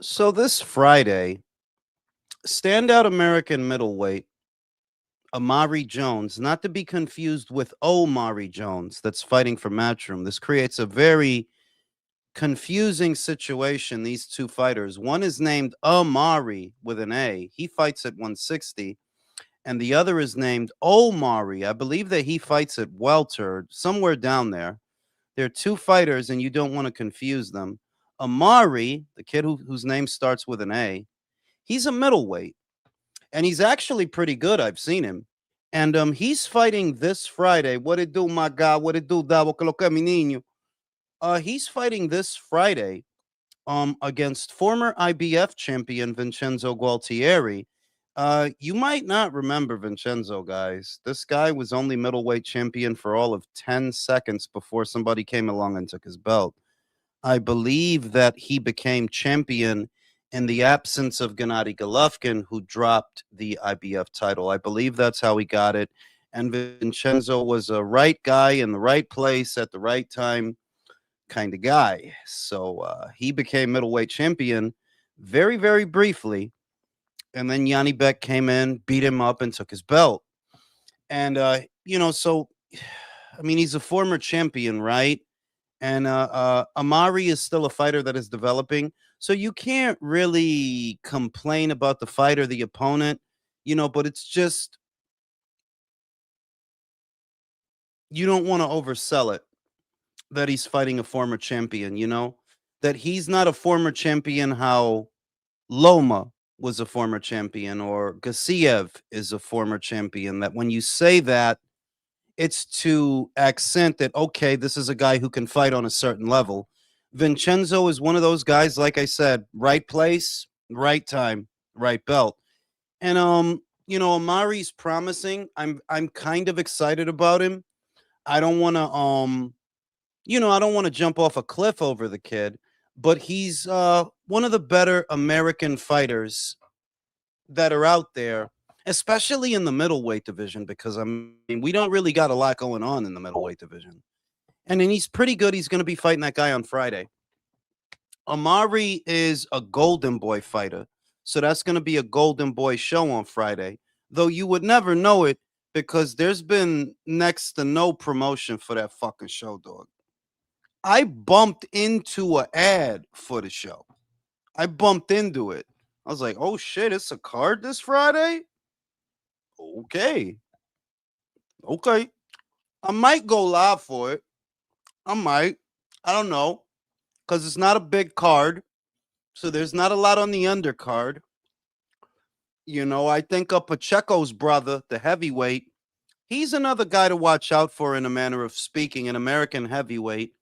So this Friday, standout American middleweight Amari Jones, not to be confused with Omari Jones, that's fighting for Matchroom. This creates a very confusing situation. These two fighters, one is named Amari with an A. He fights at 160, and the other is named Omari. I believe that he fights at welter, somewhere down there. They're two fighters, and you don't want to confuse them. Amari, the kid whose name starts with an A, he's a middleweight, and he's actually pretty good. I've seen him. And he's fighting this Friday. What it do, my God? What it do, Davo? Que lo que, mi niño? He's fighting this Friday against former IBF champion Vincenzo Gualtieri. You might not remember Vincenzo, guys. This guy was only middleweight champion for all of 10 seconds before somebody came along and took his belt. I believe that he became champion in the absence of Gennady Golovkin, who dropped the IBF title. I believe that's how he got it. And Vincenzo was a right guy in the right place at the right time kind of guy. So he became middleweight champion very, very briefly. And then Yanni Beck came in, beat him up, and took his belt. And, so, I mean, he's a former champion, right? And Amari is still a fighter that is developing. So you can't really complain about the fight or the opponent, but it's just, you don't want to oversell it that he's fighting a former champion, that he's not a former champion how Loma was a former champion or Gassiev is a former champion. That when you say that, it's to accent that, okay, this is a guy who can fight on a certain level. Vincenzo is one of those guys, like I said, right place, right time, right belt. And Amari's promising. I'm kind of excited about him. I don't want to I don't want to jump off a cliff over the kid, but he's one of the better American fighters that are out there, especially in the middleweight division, because I mean, we don't really got a lot going on in the middleweight division. And then he's pretty good. He's going to be fighting that guy on Friday. Amari is a Golden Boy fighter. So that's going to be a Golden Boy show on Friday. Though you would never know it because there's been next to no promotion for that fucking show, dog. I bumped into an ad for the show. I bumped into it. I was like, oh shit, it's a card this Friday? Okay. Okay. I might go live for it. I might. I don't know. Because it's not a big card. So there's not a lot on the undercard. I think of Pacheco's brother, the heavyweight. He's another guy to watch out for in a manner of speaking, an American heavyweight.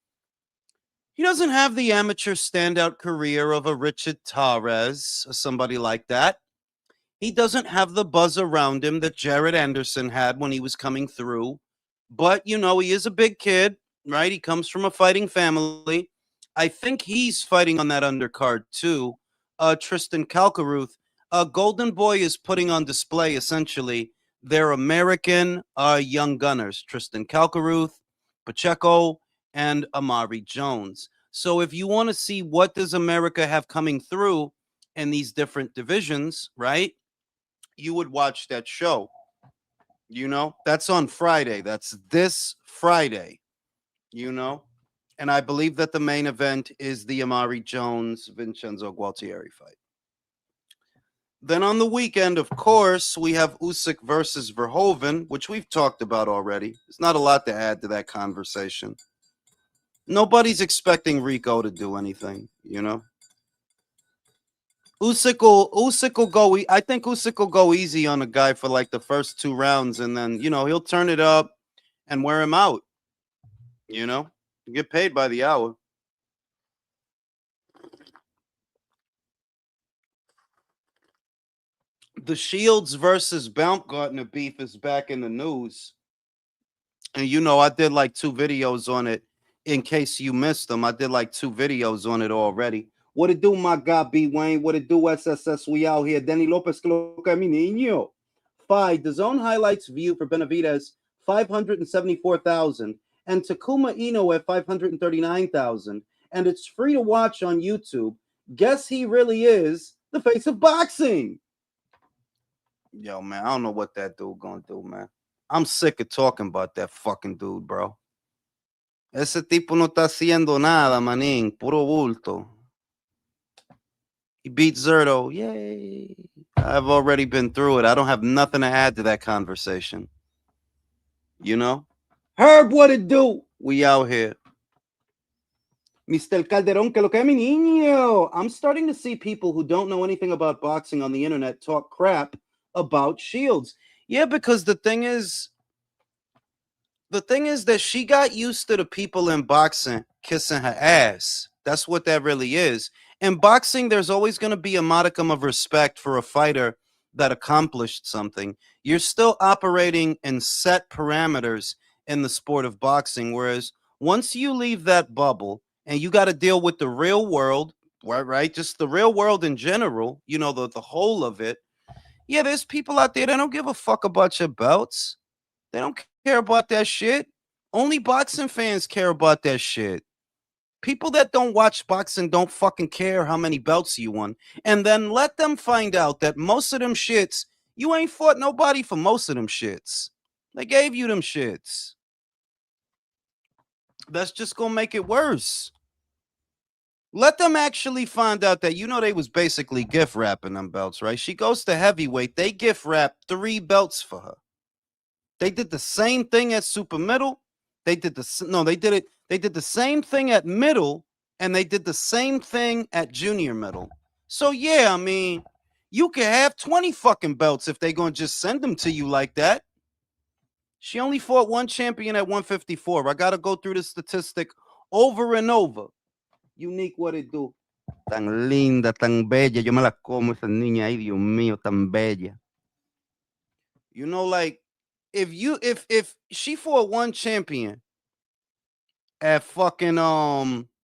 He doesn't have the amateur standout career of a Richard Torres or somebody like that. He doesn't have the buzz around him that Jared Anderson had when he was coming through. But, he is a big kid, right? He comes from a fighting family. I think he's fighting on that undercard too. Tristan Kalkaruth. Golden Boy is putting on display, essentially, their American young gunners. Tristan Kalkaruth, Pacheco, and Amari Jones. So if you want to see what does America have coming through in these different divisions, right? You would watch that show. That's on Friday. That's this Friday, And I believe that the main event is the Amari Jones Vincenzo Gualtieri fight. Then on the weekend, of course, we have Usyk versus Verhoeven, which we've talked about already. There's not a lot to add to that conversation. Nobody's expecting Rico to do anything, Usyk will go. I think Usyk will go easy on a guy for like the first 2 rounds, and then he'll turn it up and wear him out. You get paid by the hour. The Shields versus Baumgartner beef is back in the news. And I did like 2 videos on it. In case you missed them, I did like 2 videos on it already. What it do, my guy, B. Wayne? What it do, SSS? We out here. Denny Lopez, mi niño. 5. The zone highlights view for Benavidez, 574,000. And Takuma Ino at 539,000. And it's free to watch on YouTube. Guess he really is the face of boxing. Yo, man, I don't know what that dude gonna do, man. I'm sick of talking about that fucking dude, bro. Ese tipo no está haciendo nada, manín. Puro bulto. He beat Zerto. Yay. I've already been through it. I don't have nothing to add to that conversation. You know? Herb, what it do? We out here. Mr. Calderon, que lo que mi niño? I'm starting to see people who don't know anything about boxing on the internet talk crap about Shields. Yeah, because the thing is that she got used to the people in boxing kissing her ass. That's what that really is. In boxing, there's always going to be a modicum of respect for a fighter that accomplished something. You're still operating in set parameters in the sport of boxing, whereas once you leave that bubble and you got to deal with the real world, right? Just the real world in general, the whole of it. Yeah, there's people out there that don't give a fuck about your belts. They don't care about that shit. Only boxing fans care about that shit. People that don't watch boxing don't fucking care how many belts you won. And then let them find out that most of them shits, you ain't fought nobody for most of them shits. They gave you them shits. That's just gonna make it worse. Let them actually find out that they was basically gift wrapping them belts, right? She goes to heavyweight. They gift wrap 3 belts for her. They did the same thing at super middle. They did the same thing at middle, and they did the same thing at junior middle. So yeah, I mean, you can have 20 fucking belts if they gonna just send them to you like that. She only fought one champion at 154. I gotta go through the statistic over and over. Unique, what it do? Tan linda, tan bella. Yo me la como esa niña. Ay, Dios mío, tan bella. Like if she fought one champion at fucking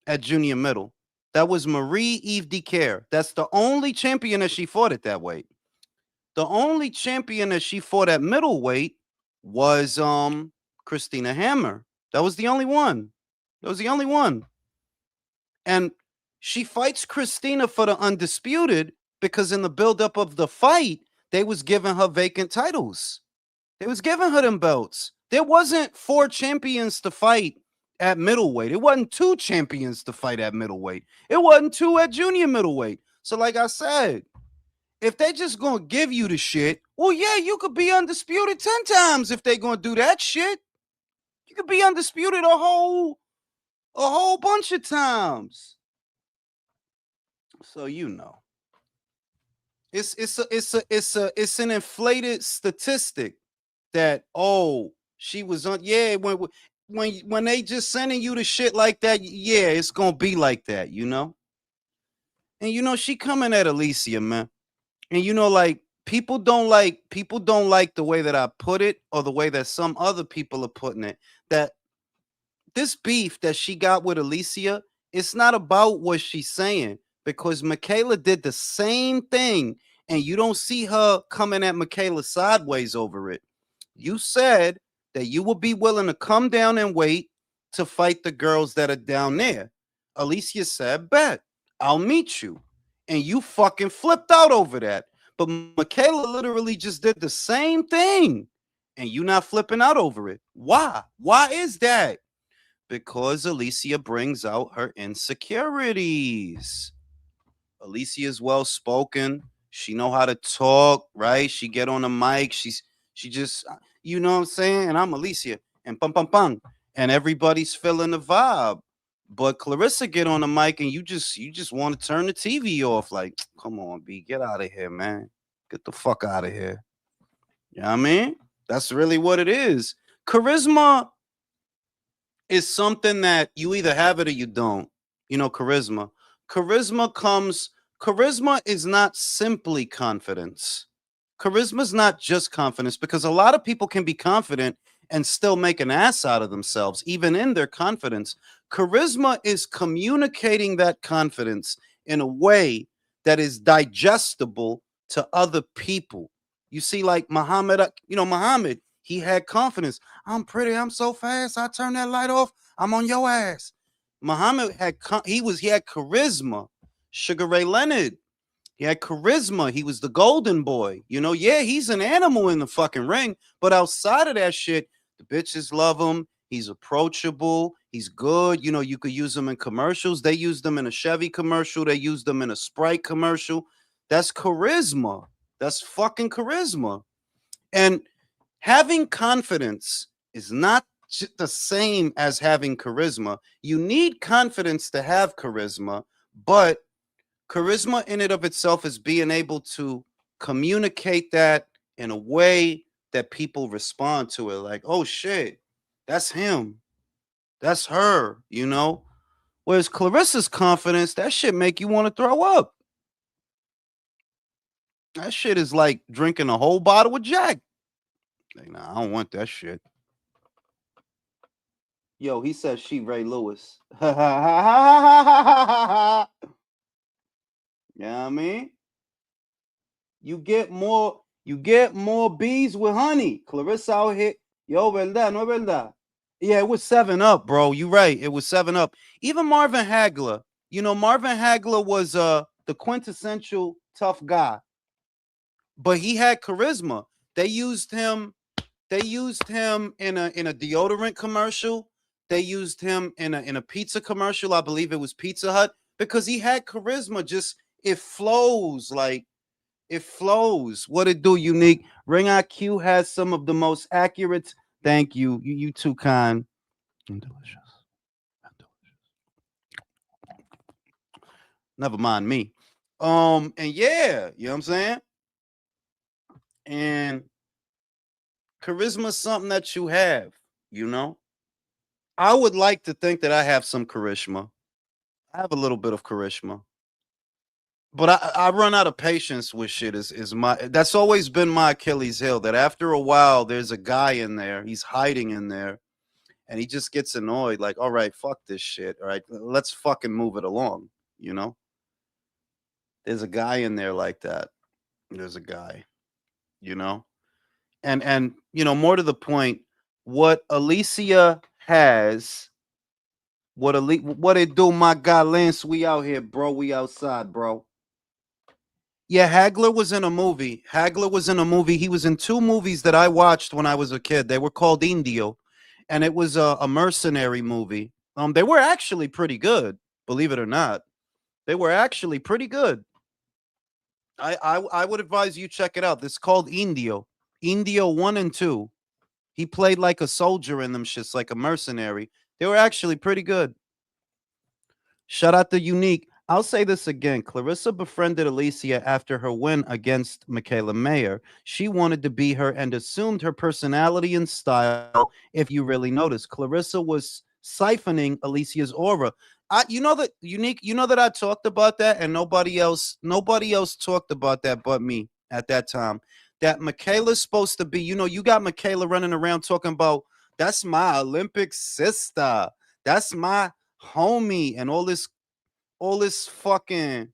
at junior middle, that was Marie Eve DeCare. That's the only champion that she fought at that weight. The only champion that she fought at middleweight was Christina Hammer. That was the only one. That was the only one. And she fights Christina for the undisputed because in the buildup of the fight, they was giving her vacant titles. They was giving her them belts. There wasn't 4 champions to fight at middleweight. It wasn't 2 champions to fight at middleweight. It wasn't 2 at junior middleweight. So like I said, if they just gonna give you the shit, well, yeah, you could be undisputed 10 times if they gonna do that shit. You could be undisputed a whole bunch of times. So it's an inflated statistic that she was on. Yeah, when they just sending you the shit like that, yeah, it's gonna be like that, And she coming at Alicia, man. And like people don't like the way that I put it or the way that some other people are putting it. That this beef that she got with Alicia, it's not about what she's saying because Michaela did the same thing, and you don't see her coming at Michaela sideways over it. You said that you would be willing to come down and wait to fight the girls that are down there. Alicia said, bet, I'll meet you. And you fucking flipped out over that. But Michaela literally just did the same thing. And you not flipping out over it. Why? Why is that? Because Alicia brings out her insecurities. Alicia is well spoken. She know how to talk, right? She get on the mic. She just, you know what I'm saying? And I'm Alicia. And pum pum pum. And everybody's feeling the vibe. But Clarissa get on the mic and you just want to turn the TV off. Like, come on, B, get out of here, man. Get the fuck out of here. You know what I mean? That's really what it is. Charisma is something that you either have it or you don't. Charisma. Charisma is not simply confidence. Charisma is not just confidence because a lot of people can be confident and still make an ass out of themselves, even in their confidence. Charisma is communicating that confidence in a way that is digestible to other people. You see, like Muhammad, Muhammad, he had confidence. I'm pretty, I'm so fast, I turn that light off, I'm on your ass. Muhammad had charisma Sugar Ray Leonard. He had charisma. He was the golden boy. You know, yeah, he's an animal in the fucking ring, but outside of that shit, the bitches love him. He's approachable. He's good. You know, you could use him in commercials. They used him in a Chevy commercial. They used him in a Sprite commercial. That's charisma. That's fucking charisma. And having confidence is not the same as having charisma. You need confidence to have charisma, but charisma in and of itself is being able to communicate that in a way that people respond to it. Like, oh shit, that's him. That's her, you know? Whereas Clarissa's confidence, that shit make you want to throw up. That shit is like drinking a whole bottle of Jack. Like, nah, I don't want that shit. Yo, he says she Ray Lewis. Yeah, you know what I mean? You get more bees with honey. Clarissa out here. Yo, verdad, no verdad. Yeah, it was 7 Up, bro. You right. It was 7 Up. Even Marvin Hagler. You know, Marvin Hagler was the quintessential tough guy, but he had charisma. They used him. They used him in a deodorant commercial. They used him in a pizza commercial. I believe it was Pizza Hut because he had charisma. Just it flows like it flows. What it do, unique? Ring IQ has some of the most accurate. Thank you. You too kind. And delicious. And delicious. Never mind me. And yeah, you know what I'm saying? And charisma is something that you have, you know? I would like to think that I have some charisma. I have a little bit of charisma. But I run out of patience with shit is my that's always been my Achilles heel. That after a while there's a guy in there, he's hiding in there, and he just gets annoyed, like, all right, fuck this shit. All right, let's fucking move it along, you know? There's a guy in there like that. There's a guy, you know? And you know, more to the point, what Alicia has, what it do, my guy Lance, we out here, bro. We outside, bro. Yeah, Hagler was in a movie. Hagler was in a movie. He was in two movies that I watched when I was a kid. They were called Indio, and it was a mercenary movie. They were actually pretty good, believe it or not. They were actually pretty good. I would advise you check it out. It's called Indio. Indio 1 and 2. He played like a soldier in them shits, like a mercenary. They were actually pretty good. Shout out to Unique. I'll say this again. Clarissa befriended Alicia after her win against Michaela Mayer. She wanted to be her and assumed her personality and style. If you really notice, Clarissa was siphoning Alicia's aura. You know that Unique. You know that I talked about that, and nobody else talked about that but me at that time. That Michaela's supposed to be. You know, you got Michaela running around talking about that's my Olympic sister. That's my homie and all this fucking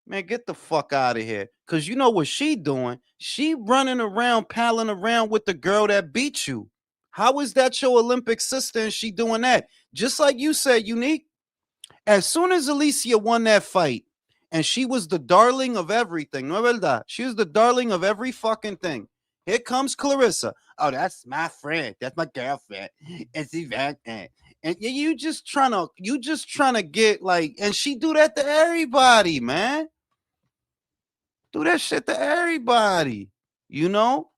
man, get the fuck out of here. Cause you know what she doing? She running around, palling around with the girl that beat you. How is that your Olympic sister and she doing that? Just like you said, Unique. As soon as Alicia won that fight, and she was the darling of everything, no verdad. She was the darling of every fucking thing. Here comes Clarissa. Oh, that's my friend. That's my girlfriend. It's Yvette. And you just trying to get like, and she do that to everybody, man. Do that shit to everybody. You know?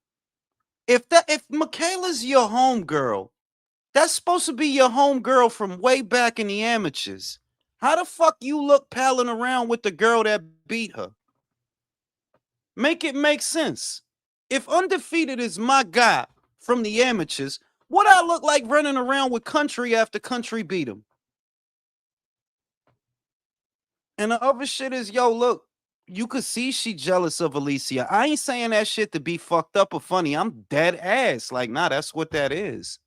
If Michaela's your homegirl, that's supposed to be your homegirl from way back in the amateurs. How the fuck you look palling around with the girl that beat her? Make it make sense. If Undefeated is my guy from the amateurs, what I look like running around with country after country beat him? And the other shit is, yo, look, you could see she jealous of Alicia. I ain't saying that shit to be fucked up or funny. I'm dead ass. Like, nah, that's what that is.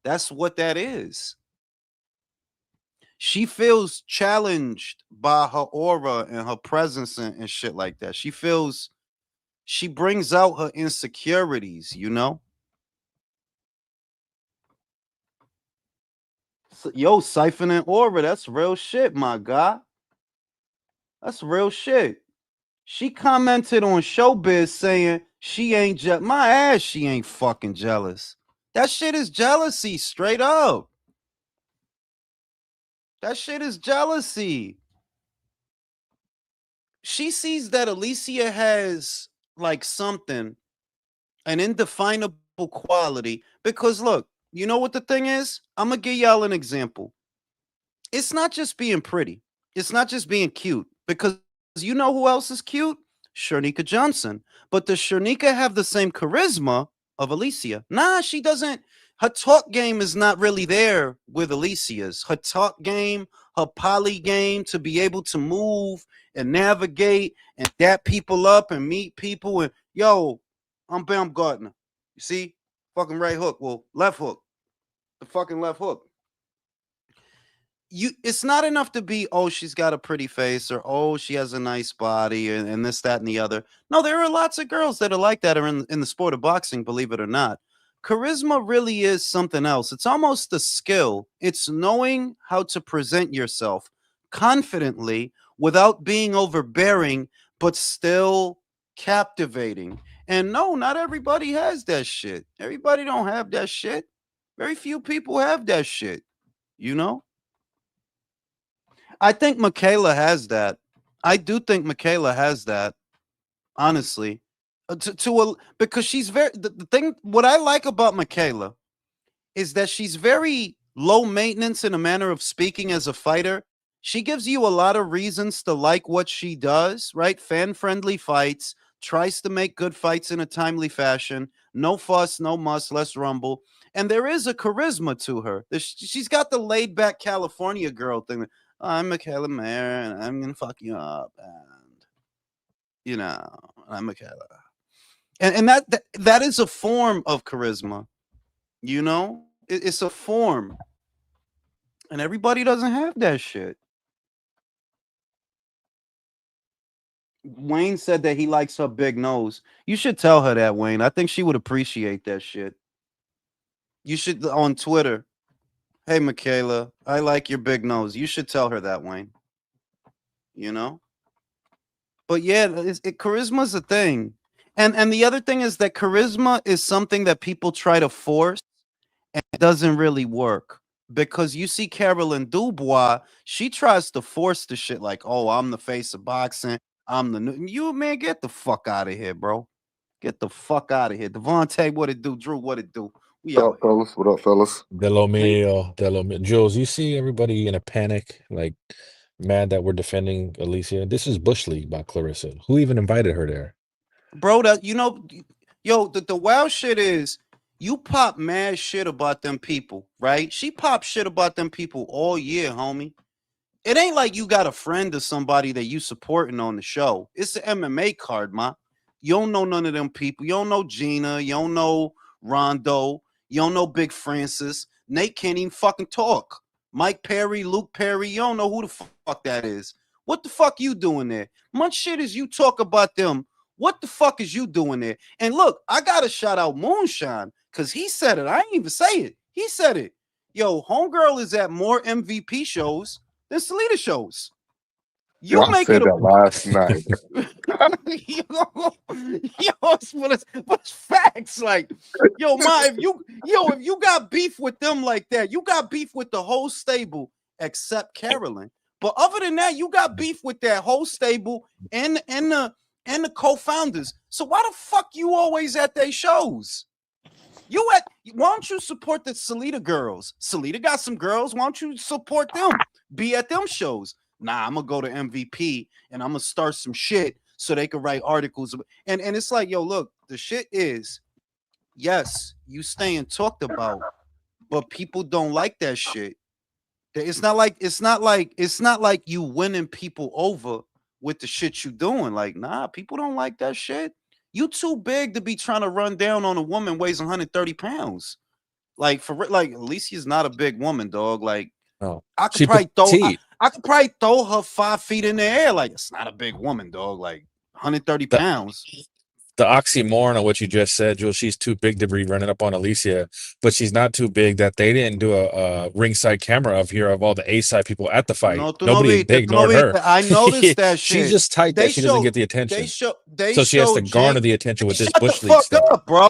That's what that is. She feels challenged by her aura and her presence and shit like that. She brings out her insecurities, you know? Yo, siphoning aura, that's real shit, my guy. That's real shit. She commented on Showbiz saying she ain't my ass. She ain't fucking jealous. That shit is jealousy, straight up. That shit is jealousy. She sees that Alicia has like something, an indefinable quality. Because look, you know what the thing is? I'm gonna give y'all an example. It's not just being pretty. It's not just being cute. Because you know who else is cute? Shernika Johnson. But does Shernika have the same charisma of Alicia? Nah, she doesn't. Her talk game is not really there with Alicia's. Her talk game, her poly game to be able to move and navigate and dap people up and meet people. And yo, I'm Bam Gardner. You see? Fucking right hook. Well, left hook. The fucking left hook. It's not enough to be, oh, she's got a pretty face, or oh, she has a nice body, and this, that, and the other. No, there are lots of girls that are like that are in the sport of boxing, believe it or not. Charisma really is something else. It's almost a skill. It's knowing how to present yourself confidently without being overbearing, but still captivating. And no, not everybody has that shit. Everybody don't have that shit. Very few people have that shit, you know? I think Michaela has that. I do think Michaela has that, honestly. Because she's the thing what I like about Michaela is that she's very low maintenance in a manner of speaking as a fighter. She gives you a lot of reasons to like what she does, right? Fan friendly fights, tries to make good fights in a timely fashion. No fuss, no muss, less rumble. And there is a charisma to her. She's got the laid back California girl thing. I'm Michaela Mayer and I'm going to fuck you up. And, you know, I'm Michaela. And that is a form of charisma, you know? It's a form. And everybody doesn't have that shit. Wayne said that he likes her big nose. You should tell her that, Wayne. I think she would appreciate that shit. You should on Twitter. Hey, Michaela, I like your big nose. You should tell her that, Wayne. You know? But yeah, charisma's a thing. And the other thing is that charisma is something that people try to force and it doesn't really work. Because you see Carolyn Dubois, she tries to force the shit like, oh, I'm the face of boxing. I'm the new. You, man, get the fuck out of here, bro. Get the fuck out of here. Devontae, what it do? Drew, what it do? We What out up, here. fellas? What up, fellas? Man, Delo Mio. Jules, you see everybody in a panic, like mad that we're defending Alicia. This is Bush League by Clarissa. Who even invited her there? bro, that you know, yo, the wild shit is you pop mad shit about them people, right? She pop shit about them people all year, homie. It ain't like you got a friend or somebody that you supporting on the show. It's the MMA card, ma. You don't know none of them people. You don't know Gina. You don't know Rondo. You don't know Big Francis. Nate can't even fucking talk. Mike Perry, Luke Perry. You don't know who the fuck that is. What the fuck you doing there? Much shit as you talk about them. What the fuck is you doing there? And look, I gotta shout out Moonshine because he said it. I ain't even say it. He said it. Yo, homegirl is at more MVP shows than Salida shows. Yo, You I make it said a that last night. yo, but it's facts. Like, yo, if you got beef with them like that, you got beef with the whole stable except Carolyn. But other than that, you got beef with that whole stable and the co-founders. So why the fuck you always at their shows? Why don't you support the Salida girls? Salida got some girls. Why don't you support them? Be at them shows. Nah, I'm gonna go to MVP and I'm gonna start some shit so they can write articles. And it's like, yo, look, the shit is, yes, you staying talked about, but people don't like that shit. It's not like you winning people over with the shit you doing. Like, nah, people don't like that shit. You too big to be trying to run down on a woman weighs 130 pounds. Like like Alicia's not a big woman, dog. Like Oh, I could she probably throw I, petite. I could probably throw her 5 feet in the air. Like it's not a big woman, dog. Like 130 That pounds. the oxymoron of what you just said, Jules. She's too big to be running up on Alicia, but she's not too big that they didn't do a ringside camera of here of all the A side people at the fight. No, tú no Nobody viste, they tú no ignored her. viste. I noticed that She's shit. just tight They that she doesn't get showed, the attention, they so she has to showed garner Jake. the attention with this Shut the bush league fuck stuff. up, bro.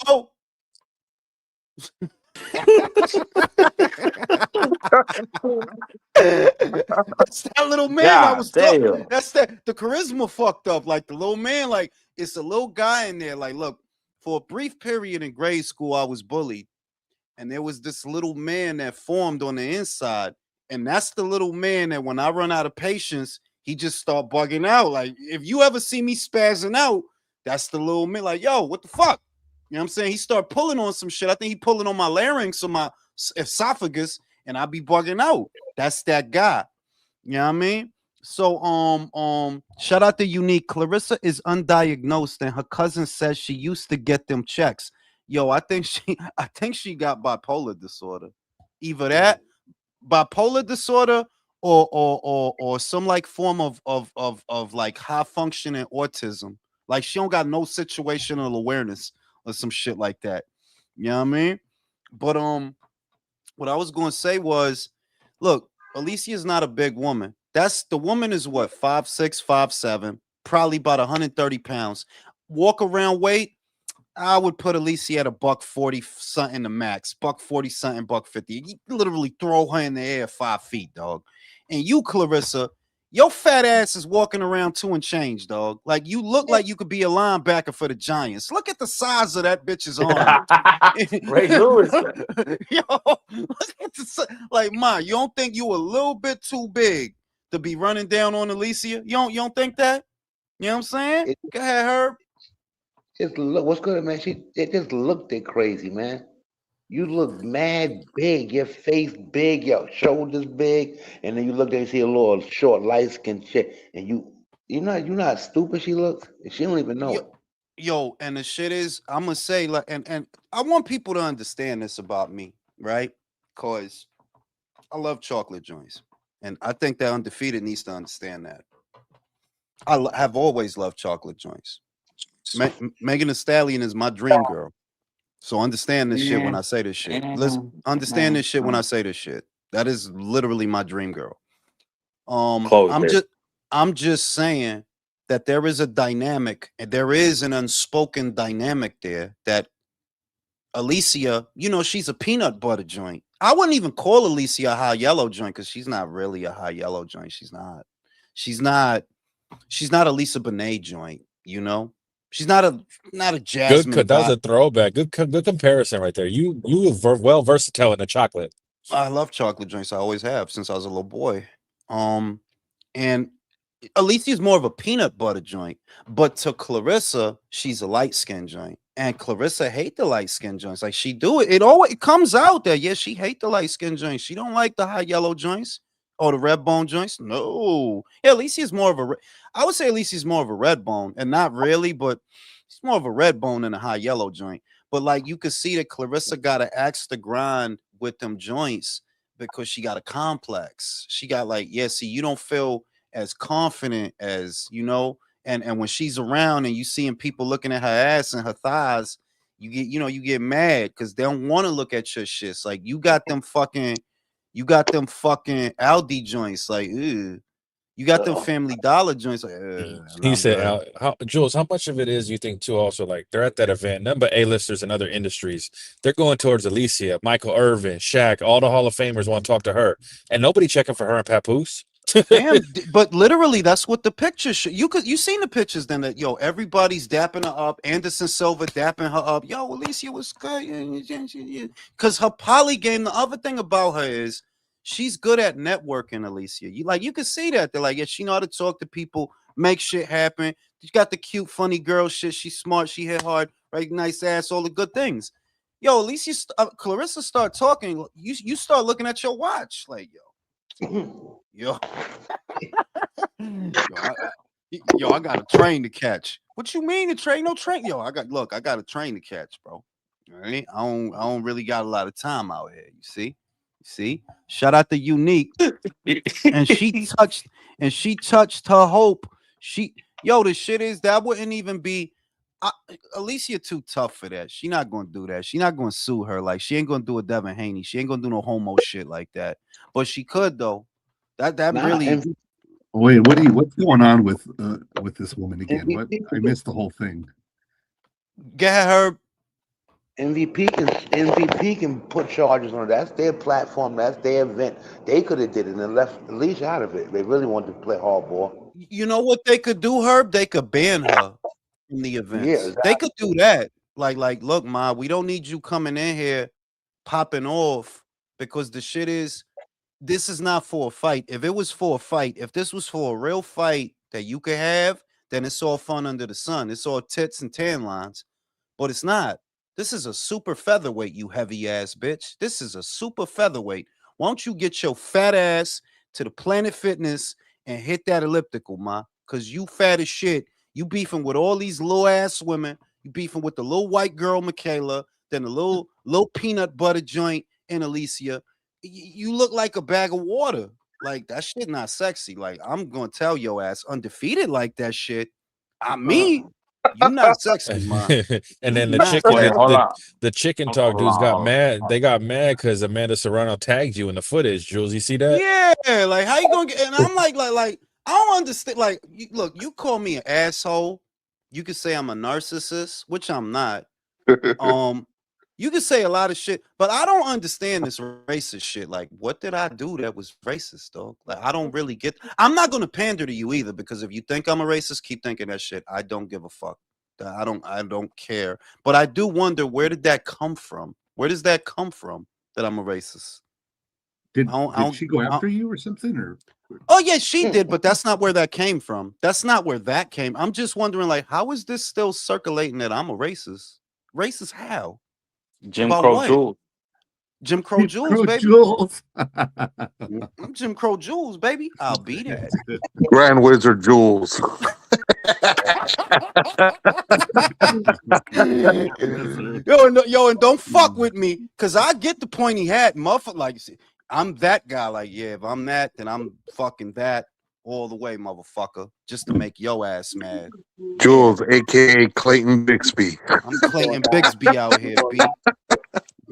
That's that little man I God was talking. damn. That's the charisma fucked up. Like the little man, like it's a little guy in there. Like, look, for a brief period in grade school, I was bullied, and there was this little man that formed on the inside, and that's the little man that when I run out of patience, he just start bugging out. Like, if you ever see me spazzing out, that's the little man. Like, yo, what the fuck? You know what I'm saying? He start pulling on some shit. I think he pulling on my larynx or my esophagus, and I be bugging out. That's that guy. You know what I mean? So shout out to Unique. Clarissa is undiagnosed, and her cousin says she used to get them checks. Yo, I think she got bipolar disorder. Either that, bipolar disorder, or some like form of like high functioning autism. Like she don't got no situational awareness or some shit like that. You know what I mean? But what I was going to say was, look, Alicia is not a big woman. That's the woman is what 5'6", 5'7", probably about 130 pounds. Walk around weight, I would put Alicia at a $140 something the max, $140 something, $150. You literally throw her in the air 5 feet, dog. And you, Clarissa, your fat ass is walking around 2 and change, dog. Like you look like you could be a linebacker for the Giants. Look at the size of that bitch's arm. Ray Lewis. Yo, look at like, Ma, you don't think you a little bit too big to be running down on Alicia? You don't think that? You know what I'm saying? Go ahead, Herb. Just look, what's good, man? It just looked it crazy, man. You look mad big, your face big, your shoulders big, and then you look there and see a little short, light skinned chick, and you're not stupid. She looks, she don't even know Yo, it. yo, and the shit is, I'm gonna say, like, and I want people to understand this about me, right? Cause I love chocolate joints, and I think that Undefeated needs to understand that. Have always loved chocolate joints. Megan Thee Stallion is my dream girl. So understand this shit when I say this shit. Let's understand this shit when I say this shit. That is literally my dream girl. Close it. I'm just saying that there is a dynamic and there is an unspoken dynamic there that Alicia, you know, she's a peanut butter joint. I wouldn't even call Alicia a high yellow joint because she's not really a high yellow joint. She's not. She's not. She's not a Lisa Bonet joint. You know, she's not a Jasmine. That was a throwback. Good comparison right there. You well versatile in the chocolate. I love chocolate joints. I always have since I was a little boy. And Alicia's more of a peanut butter joint, but to Clarissa, she's a light skin joint. And Clarissa hate the light skin joints. Like she do it. It comes out that yeah, she hate the light skin joints. She don't like the high yellow joints or the red bone joints. No. Yeah, Alicia's more of a I would say Alicia's more of a red bone, and not really, but it's more of a red bone than a high yellow joint. But like you could see that Clarissa got to axe the grind with them joints because she got a complex. She got like, yeah, see, you don't feel as confident as and when she's around and you seeing people looking at her ass and her thighs, you get mad because they don't want to look at your shits. Like you got them fucking Aldi joints, like ew. You got them Family Dollar joints, like He said, Jules, how much of it is you think too? Also, like they're at that event, none but A-listers and other industries. They're going towards Alicia, Michael Irvin, Shaq, all the Hall of Famers want to talk to her, and nobody checking for her and Papoose. Damn, but literally that's what the pictures show. You seen the pictures then that everybody's dapping her up. Anderson Silva dapping her up. Yo, Alicia was good. Because her poly game, the other thing about her is she's good at networking, Alicia. You can see that. They're like, yeah, she know how to talk to people, make shit happen. She got the cute, funny girl shit. She's smart, she hit hard, right? Nice ass, all the good things. Yo, Alicia, Clarissa start talking. You start looking at your watch, like, yo, I got a train to catch. What you mean a train? No train. Yo, I got a train to catch, bro. All right. I don't really got a lot of time out here. You see? Shout out to Unique. and she touched her hope. The shit is that wouldn't even be Alicia too tough for that. She not gonna do that. She not gonna sue her. Like she ain't gonna do a Devin Haney. She ain't gonna do no homo shit like that. But she could though. That really. Wait, what's going on with this woman again? What I missed the whole thing. Get her. MVP can put charges on her. That's their platform. That's their event. They could have did it and left Alicia out of it. They really wanted to play hardball. You know what they could do, Herb? They could ban her from the events. Yeah, exactly. They could do that. Like, look, Ma, we don't need you coming in here popping off because the shit is. This is not for a fight. If it was for a fight, if this was for a real fight that you could have, then it's all fun under the sun. It's all tits and tan lines. But it's not. This is a super featherweight, you heavy ass bitch. This is a super featherweight. Why don't you get your fat ass to the Planet Fitness and hit that elliptical, Ma? Because you fat as shit. You beefing with all these little ass women. You beefing with the little white girl, Michaela, then the little peanut butter joint and Alicia. You look like a bag of water. Like, that shit not sexy. Like, I'm going to tell your ass undefeated like that shit. You not sexy, Ma. And then the chicken talk dudes got mad. They got mad because Amanda Serrano tagged you in the footage, Jules. You see that? Yeah, like how you gonna get? And I'm like I don't understand. Like, look, you call me an asshole. You could say I'm a narcissist, which I'm not. You could say a lot of shit, but I don't understand this racist shit. Like, what did I do that was racist, dog? Like, I don't really get. I'm not gonna pander to you either, because if you think I'm a racist, keep thinking that shit. I don't give a fuck. I don't care. But I do wonder, where did that come from? Where does that come from that I'm a racist? Did she go after you or something? Or oh yeah, she did, but that's not where that came from. That's not where that came. I'm just wondering, like, how is this still circulating that I'm a racist? Racist how? Jim Crow Jules. Jim Crow Jules, baby. Jules. I'm Jim Crow Jules, baby. I'll be that. Grand Wizard Jules. Yo, and don't fuck with me, because I get the point he had, motherfucker. Like, I'm that guy. Like, yeah, if I'm that, then I'm fucking that all the way, motherfucker, just to make your ass mad. Jules, aka Clayton Bixby. I'm Clayton Bixby out here, B.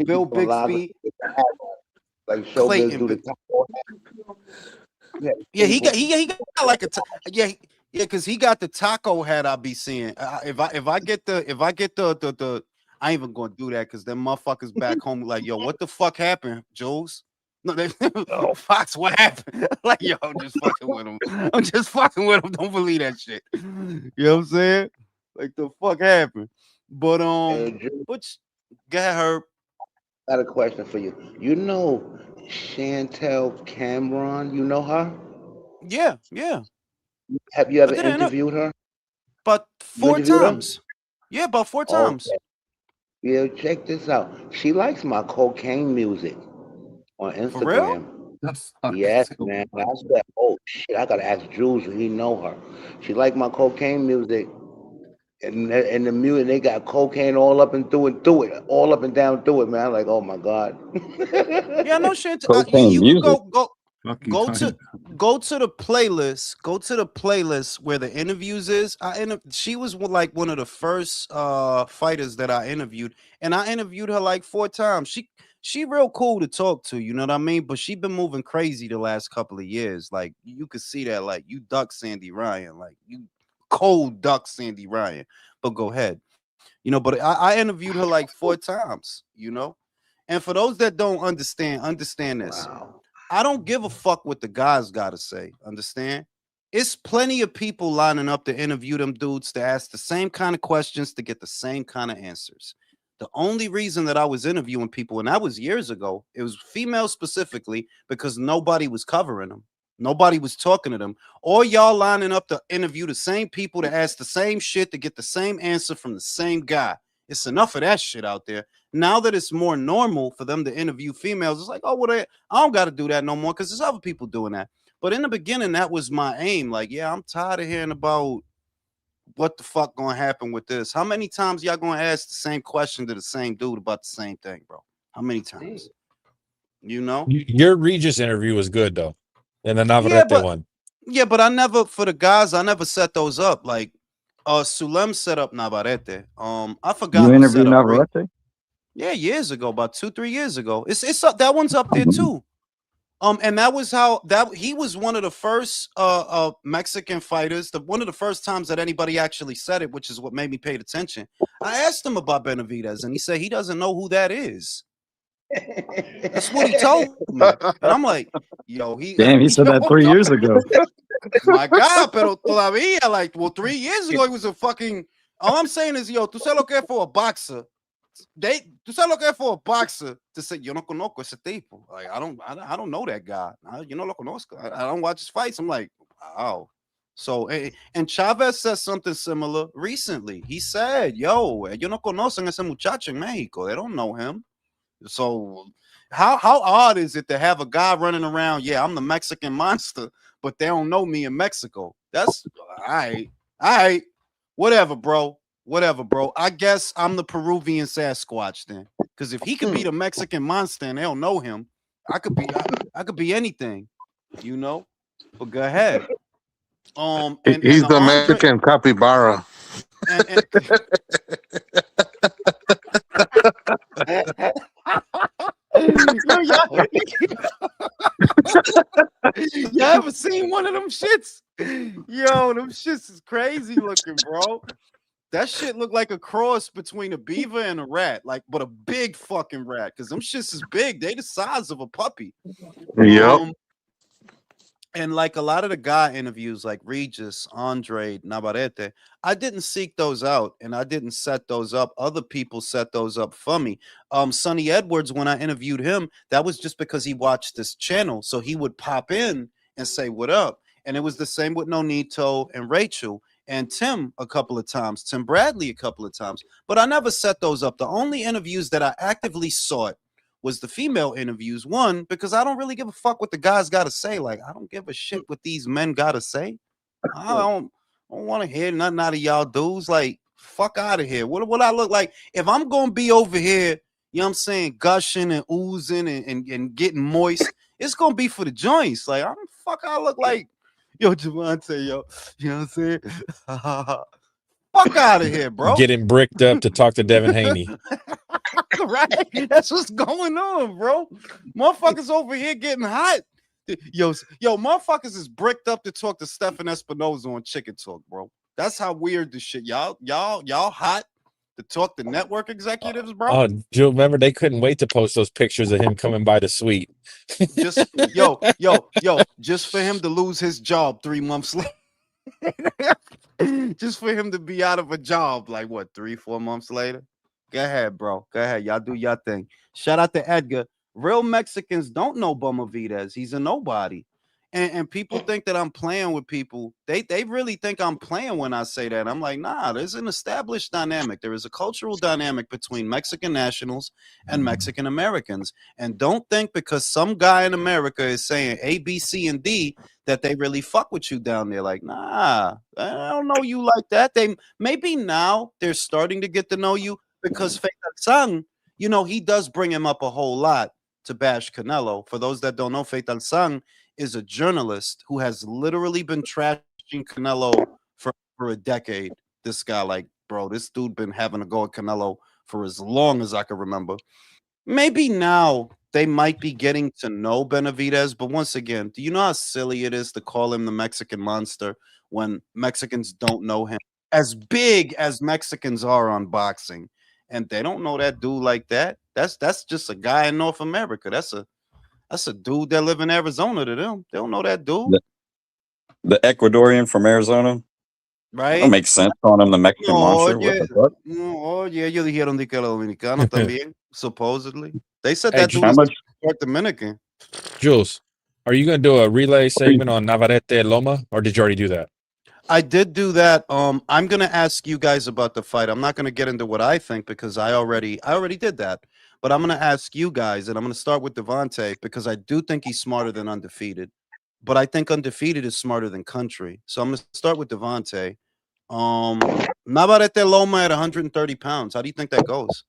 Bill Bixby. Like Clayton Bixby. Yeah, he got like a because he got the taco hat I be seeing. If I get the I ain't even gonna do that, because them motherfuckers back home like, yo, what the fuck happened, Jules? No, Fox, what happened? Like, yo, I'm just fucking with him. I'm just fucking with him. Don't believe that shit. You know what I'm saying? Like, the fuck happened? But but go ahead, Herb. I got a question for you. You know Chantel Cameron? You know her? Yeah. Have you ever interviewed her? About 4 times. Yeah, about 4 times. Yeah, check this out. She likes my cocaine music on Instagram. For real? Yes, man. I said, oh shit, I gotta ask Jules if he know her. She like my cocaine music. And the music, they got cocaine all up and through it, all up and down through it, man. I'm like, oh my god. Yeah, no shit. Cocaine You can go to the playlist. Go to the playlist where the interviews is. She was like one of the first fighters that I interviewed, and I interviewed her like 4 times. She real cool to talk to, you know what I mean? But she been moving crazy the last couple of years. Like, you could see that, like, you duck Sandy Ryan, like, you cold duck Sandy Ryan. But go ahead, you know. But I interviewed her like 4 times, you know. And for those that don't understand this. Wow. I don't give a fuck what the guys gotta say. Understand? It's plenty of people lining up to interview them dudes, to ask the same kind of questions, to get the same kind of answers. The only reason that I was interviewing people, and that was years ago, it was females specifically, because nobody was covering them. Nobody was talking to them. Or y'all lining up to interview the same people, to ask the same shit, to get the same answer from the same guy. It's enough of that shit out there. Now that it's more normal for them to interview females, it's like, oh, well, I don't got to do that no more, because there's other people doing that. But in the beginning, that was my aim. Like, yeah, I'm tired of hearing about what the fuck gonna happen with this. How many times y'all gonna ask the same question to the same dude about the same thing, bro? How many times? You know? Your Regis interview was good, though. And the Navarrete one. Yeah, but I never, for the guys, I never set those up. Like, Sulem set up Navarrete. I You forgot who set interviewed up Navarrete? Yeah, years ago, about 2-3 years ago. It's up. That one's up there too. And that was how that he was one of the first Mexican fighters. One of the first times that anybody actually said it, which is what made me pay attention. I asked him about Benavidez, and he said he doesn't know who that is. That's what he told me, and I'm like, yo, Damn, he said that 3 years ago. My God, pero todavía, like, well, 3 years ago, he was a fucking. All I'm saying is, yo, tú sabes lo que es for a boxer. Tú sabes lo que es for a boxer to say, yo no conozco ese tipo. Like, I don't know that guy. You no lo conozco. I don't watch his fights. I'm like, wow. So, and Chavez said something similar recently. He said, yo, ellos no conocen ese muchacho en Mexico. They don't know him. So, how odd is it to have a guy running around? Yeah, I'm the Mexican monster, but they don't know me in Mexico. That's all right, whatever, bro. Whatever, bro. I guess I'm the Peruvian Sasquatch then, because if he could be the Mexican monster and they don't know him, I could be anything, you know. But go ahead. He's the Mexican capybara. And you ever seen one of them shits? Yo, them shits is crazy looking, bro. That shit look like a cross between a beaver and a rat, like, but a big fucking rat, because them shits is big. They the size of a puppy. Yep. And like a lot of the guy interviews, like Regis, Andre, Navarrete, I didn't seek those out and I didn't set those up. Other people set those up for me. Sonny Edwards, when I interviewed him, that was just because he watched this channel. So he would pop in and say, what up? And it was the same with Nonito and Rachel and Tim a couple of times, Tim Bradley a couple of times. But I never set those up. The only interviews that I actively sought was the female interviews. One, because I don't really give a fuck what the guys got to say. Like, I don't give a shit what these men got to say. I don't want to hear nothing out of y'all dudes. Like, fuck out of here. What I look like? If I'm going to be over here, you know what I'm saying, gushing and oozing and getting moist, it's going to be for the joints. Like, I'm fuck I look like, yo, Javante, yo. You know what I'm saying? Fuck out of here, bro. Getting bricked up to talk to Devin Haney. Right? That's what's going on, bro. Motherfuckers over here getting hot. Yo, motherfuckers is bricked up to talk to Stefan Espinoza on Chicken Talk, bro. That's how weird this shit. Y'all hot to talk to network executives, bro. Oh, Jill, remember they couldn't wait to post those pictures of him coming by the suite. Just just for him to lose his job 3 months later. Just for him to be out of a job, like what, 3-4 months later? Go ahead, bro. Go ahead. Y'all do your thing. Shout out to Edgar. Real Mexicans don't know Benavidez. He's a nobody. And people think that I'm playing with people. They really think I'm playing when I say that. I'm like, nah, there's an established dynamic. There is a cultural dynamic between Mexican nationals and Mexican Americans. And don't think because some guy in America is saying A, B, C, and D that they really fuck with you down there. Like, nah, I don't know you like that. They maybe now they're starting to get to know you because Fatal Sang, you know, he does bring him up a whole lot to bash Canelo. For those that don't know, Fatal Sang is a journalist who has literally been trashing Canelo for a decade. This guy, like, bro, this dude been having a go at Canelo for as long as I can remember. Maybe now they might be getting to know Benavidez, but once again, do you know how silly it is to call him the Mexican monster when Mexicans don't know him? As big as Mexicans are on boxing, and they don't know that dude like that. That's just a guy in North America. That's a dude that live in Arizona to them. They don't know that dude. The Ecuadorian from Arizona. Right? That makes sense calling him the Mexican monster. What the fuck? No, ellos dijeron de que era dominicano también, supposedly. They said Hey, that dude how is much- Dominican. Jules, are you going to do a relay segment on Navarrete Loma, or did you already do that? I did do that. I'm gonna ask you guys about the fight. I'm not gonna get into what I think because I already did that. But I'm gonna ask you guys, and I'm gonna start with Devontae because I do think he's smarter than Undefeated. But I think Undefeated is smarter than Country. So I'm gonna start with Devontae. Navarrete Loma at 130 pounds. How do you think that goes?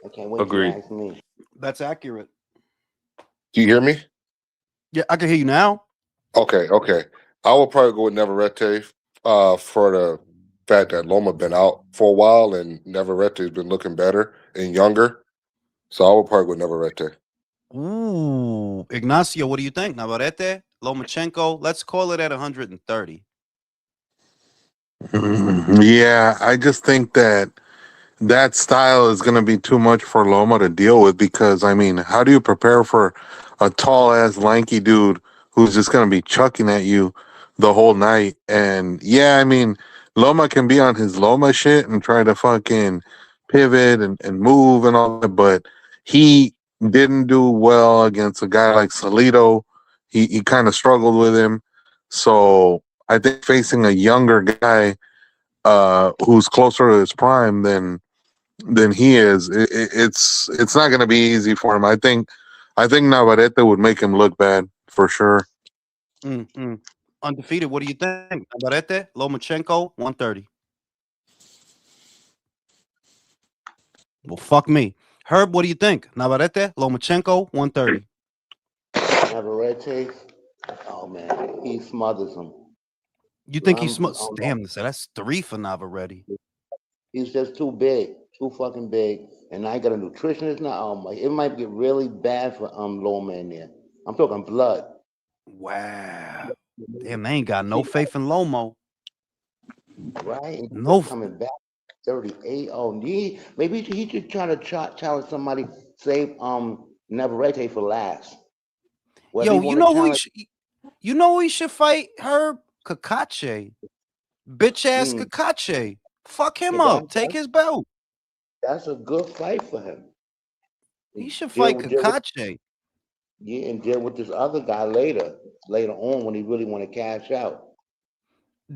I can't wait Agreed. to ask me. That's accurate. Do you hear me? Yeah, I can hear you now. Okay. I would probably go with Navarrete for the fact that Loma been out for a while and Navarrete's been looking better and younger. So I would probably go with Navarrete. Ooh, Ignacio, what do you think? Navarrete, Lomachenko. Let's call it at 130. Yeah, I just think that style is going to be too much for Loma to deal with because, I mean, how do you prepare for a tall ass, lanky dude who's just going to be chucking at you the whole night? And yeah, I mean, Loma can be on his Loma shit and try to fucking pivot and move and all that, but he didn't do well against a guy like Salito. He kind of struggled with him. So I think facing a younger guy who's closer to his prime than he is, it's not going to be easy for him. I think Navarrete would make him look bad for sure. Undefeated. What do you think? Navarrete, Lomachenko, 130. Well, fuck me. Herb, what do you think? Navarrete, Lomachenko, 130. Navarrete, oh man, he smothers him. You think he's damn, that's 3 for Navarrete. He's just too big, too fucking big. And I got a nutritionist now. Oh my, it might get really bad for Loma in there. I'm talking blood. Wow. Damn, they ain't got no faith in Lomo. Right? And No. coming back 38. Oh, maybe he should try to challenge somebody, say Navarrete for last. Whether Yo, he you wanna know who challenge- you know who he should fight? Herb Kakache. Bitch ass Mm. Kakache. Fuck him Yeah, up. Take his belt. That's a good fight for him. He should Deal fight with- Kakache. Yeah, and deal with this other guy later on when he really want to cash out.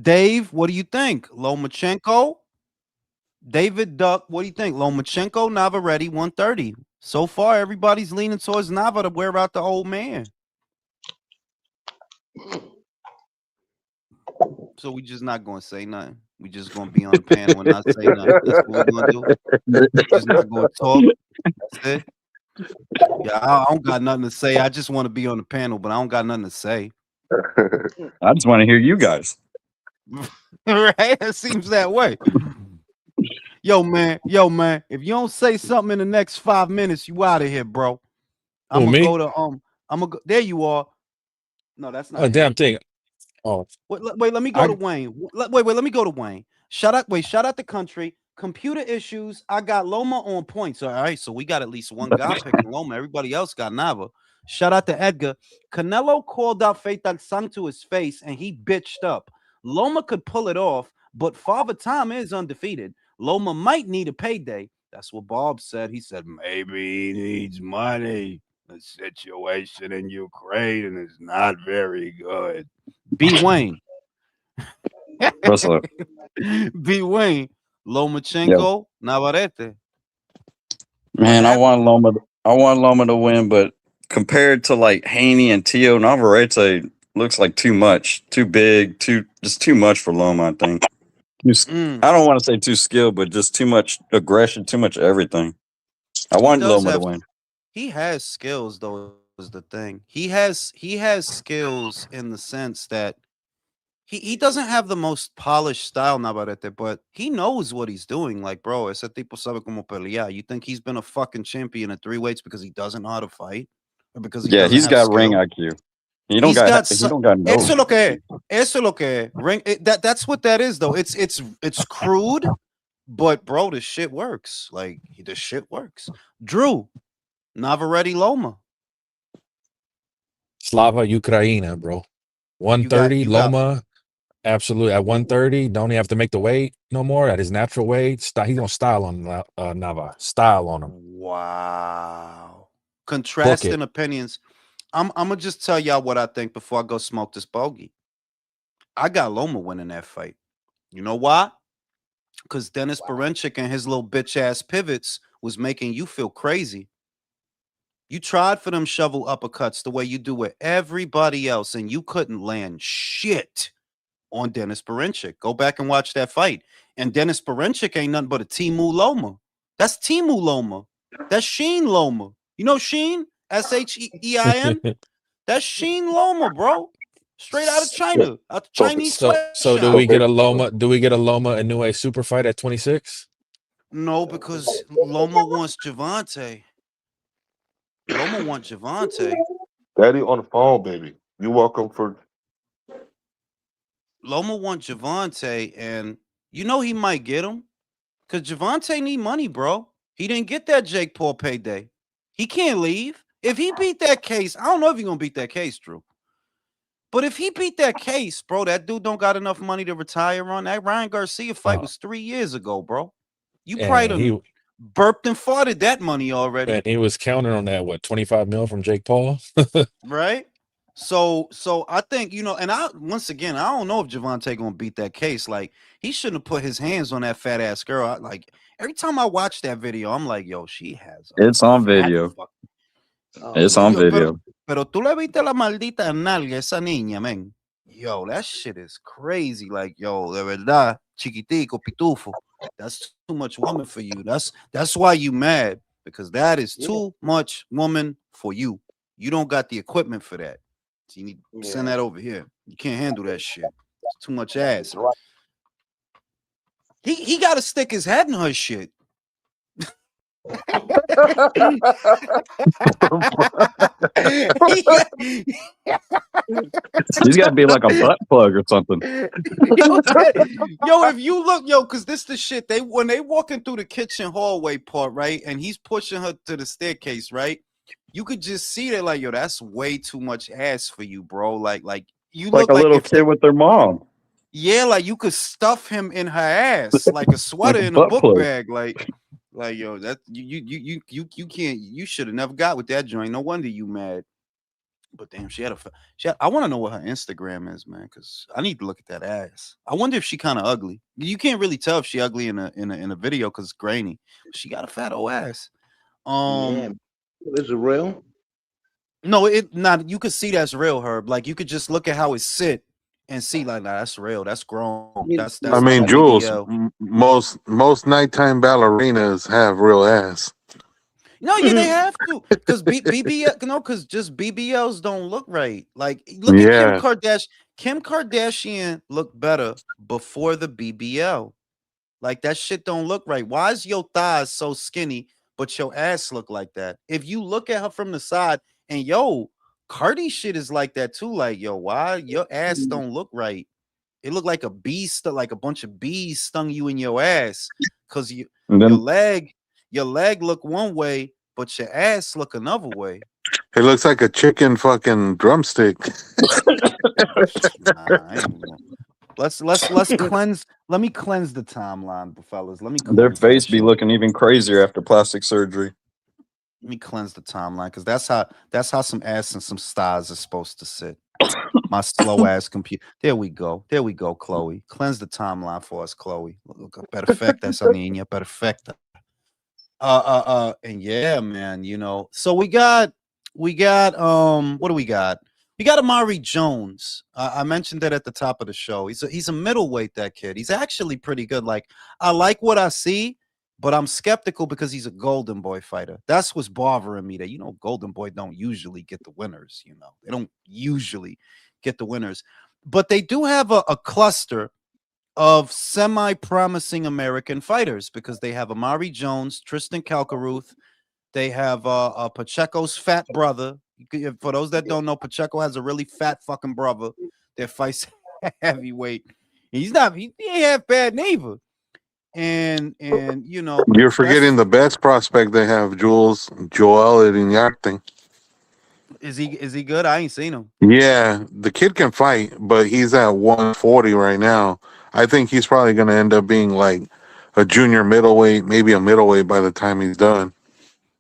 Dave, what do you think? Lomachenko? David Duck, what do you think? Lomachenko, Navarrete, 130. So far, everybody's leaning towards Nava to wear out the old man. So we just not going to say nothing. We just going to be on the panel and not say nothing. That's what we're going to do. We're just not going to talk. That's it. Yeah, I don't got nothing to say. I just want to be on the panel, but I don't got nothing to say. I just want to hear you guys. Right? It seems that way. Yo, man. If you don't say something in the next 5 minutes, you out of here, bro. I'm gonna go to I'm gonna go. There you are. No, that's not. Oh, damn thing. Oh, wait. Let me go to Wayne. Wait. Let me go to Wayne. Shout out the country. Computer issues. I got Loma on points. All right, so we got at least one guy picking Loma. Everybody else got Nava. Shout out to Edgar. Canelo called out Faith Al Sang to his face, and he bitched up. Loma could pull it off, but Father Time is undefeated. Loma might need a payday. That's what Bob said. He said maybe he needs money. The situation in Ukraine is not very good. B. Wayne. What's up? B. Wayne. Lomachenko, Navarrete. Man, I want Loma to win, but compared to like Haney and Tio, Navarrete looks like too much, too big, just too much for Loma. I think. I don't want to say too skilled, but just too much aggression, too much everything. I want Loma to win. He has skills, though. Is the thing. He has skills in the sense that he doesn't have the most polished style, Navarrete, but he knows what he's doing. Like, bro, ese tipo sabe como pelear. You think he's been a fucking champion at 3 weights because he doesn't know how to fight, or because he's got ring IQ. He don't got no. Eso lo que ring. That's what that is, though. It's crude, but bro, this shit works. Like this shit works. Drew, Navarrete, Loma. Slava Ukraina, bro. 130, Loma. Absolutely. At 130, don't even have to make the weight no more. At his natural weight, he's gonna style on Nava. Style on him. Wow. Contrasting opinions. I'm gonna just tell y'all what I think before I go smoke this bogey. I got Loma winning that fight. You know why? Because Dennis Barenchik and his little bitch ass pivots was making you feel crazy. You tried for them shovel uppercuts the way you do with everybody else, and you couldn't land shit on Dennis Barenchik. Go back and watch that fight. And Dennis Barenchik ain't nothing but a Timu Loma. That's Timu Loma. That's Sheen Loma. You know Sheen? Shein? That's Sheen Loma, bro. Straight out of China, out the Chinese So do sweatshop. we get a Loma? Do we get a Loma Inoue super fight at 26? No, because Loma wants Javante. Loma wants Javante. Daddy on the phone, baby. You welcome for. Loma wants Javante, and you know he might get him because Javante need money, bro. He didn't get that Jake Paul payday. He can't leave. If he beat that case, I don't know if he's gonna beat that case, Drew. But if he beat that case, bro, that dude don't got enough money to retire on. That Ryan Garcia fight was 3 years ago, bro. You probably And done burped and farted that money already. he was counting on that, what, 25 mil from Jake Paul? Right? So I think, and once again, I don't know if Javante gonna beat that case. Like, he shouldn't have put his hands on that fat ass girl. Like, every time I watch that video, I'm like, yo, she has It's on video. It's on video. Pero tú le viste la maldita nalga esa niña, man. Yo, that shit is crazy. Like, yo, de verdad, chiquitico, pitufo. That's too much woman for you. That's why you mad, because that is too much woman for you. You don't got the equipment for that. So you need to send that over here. You can't handle that shit. It's too much ass. He got to stick his head in her shit. He's got to be like a butt plug or something. Yo, if you look, because this the shit. When they walking through the kitchen hallway part, right, and he's pushing her to the staircase, right, you could just see that, like, yo, that's way too much ass for you, bro. Like you Like look a like little kid with their mom. Yeah, like you could stuff him in her ass like a sweater Like a in a butt book plug. bag. Like yo, that you can't. You should have never got with that joint. No wonder you mad. But damn, I want to know what her Instagram is, man, because I need to look at that ass. I wonder if she kind of ugly. You can't really tell if she ugly in a video because it's grainy. She got a fat old ass. Is it real? No, it not. You could see that's real, Herb. Like, you could just look at how it sit and see, like, nah, that's real. That's grown. That's I mean, not Jules, BBL. most nighttime ballerinas have real ass. No, yeah, they have to, because BBL, because just BBLs don't look right. Like, look at Kim Yeah. Kardashian. Kim Kardashian looked better before the BBL. Like, that shit don't look right. Why is your thighs so skinny, but your ass look like that? If you look at her from the side, and Cardi shit is like that too. Like, yo, why your ass don't look right? It looked like a bee like a bunch of bees stung you in your ass, because your leg look one way, but your ass look another way. It looks like a chicken fucking drumstick. Let's cleanse. Let me cleanse the timeline, fellas. Let me. Their cleanse face that be shit. looking even crazier after plastic surgery. Let me cleanse the timeline, because that's how some ass and some stars are supposed to sit. My slow ass computer. There we go, Chloe. Cleanse the timeline for us, Chloe. Perfecta esa niña, perfecta. And yeah, man, so we got what do we got? We got Amari Jones. I mentioned that at the top of the show. He's a middleweight, that kid. He's actually pretty good. Like, I like what I see, but I'm skeptical because he's a Golden Boy fighter. That's what's bothering me, that, Golden Boy don't usually get the winners, They don't usually get the winners. But they do have a cluster of semi-promising American fighters, because they have Amari Jones, Tristan Kalkaruth. They have Pacheco's fat brother. For those that don't know, Pacheco has a really fat fucking brother that fights heavyweight. He ain't half bad neither. And You're forgetting the best prospect they have, Jules. Joel Iñarte. Is he good? I ain't seen him. Yeah, the kid can fight, but he's at 140 right now. I think he's probably going to end up being like a junior middleweight, maybe a middleweight by the time he's done.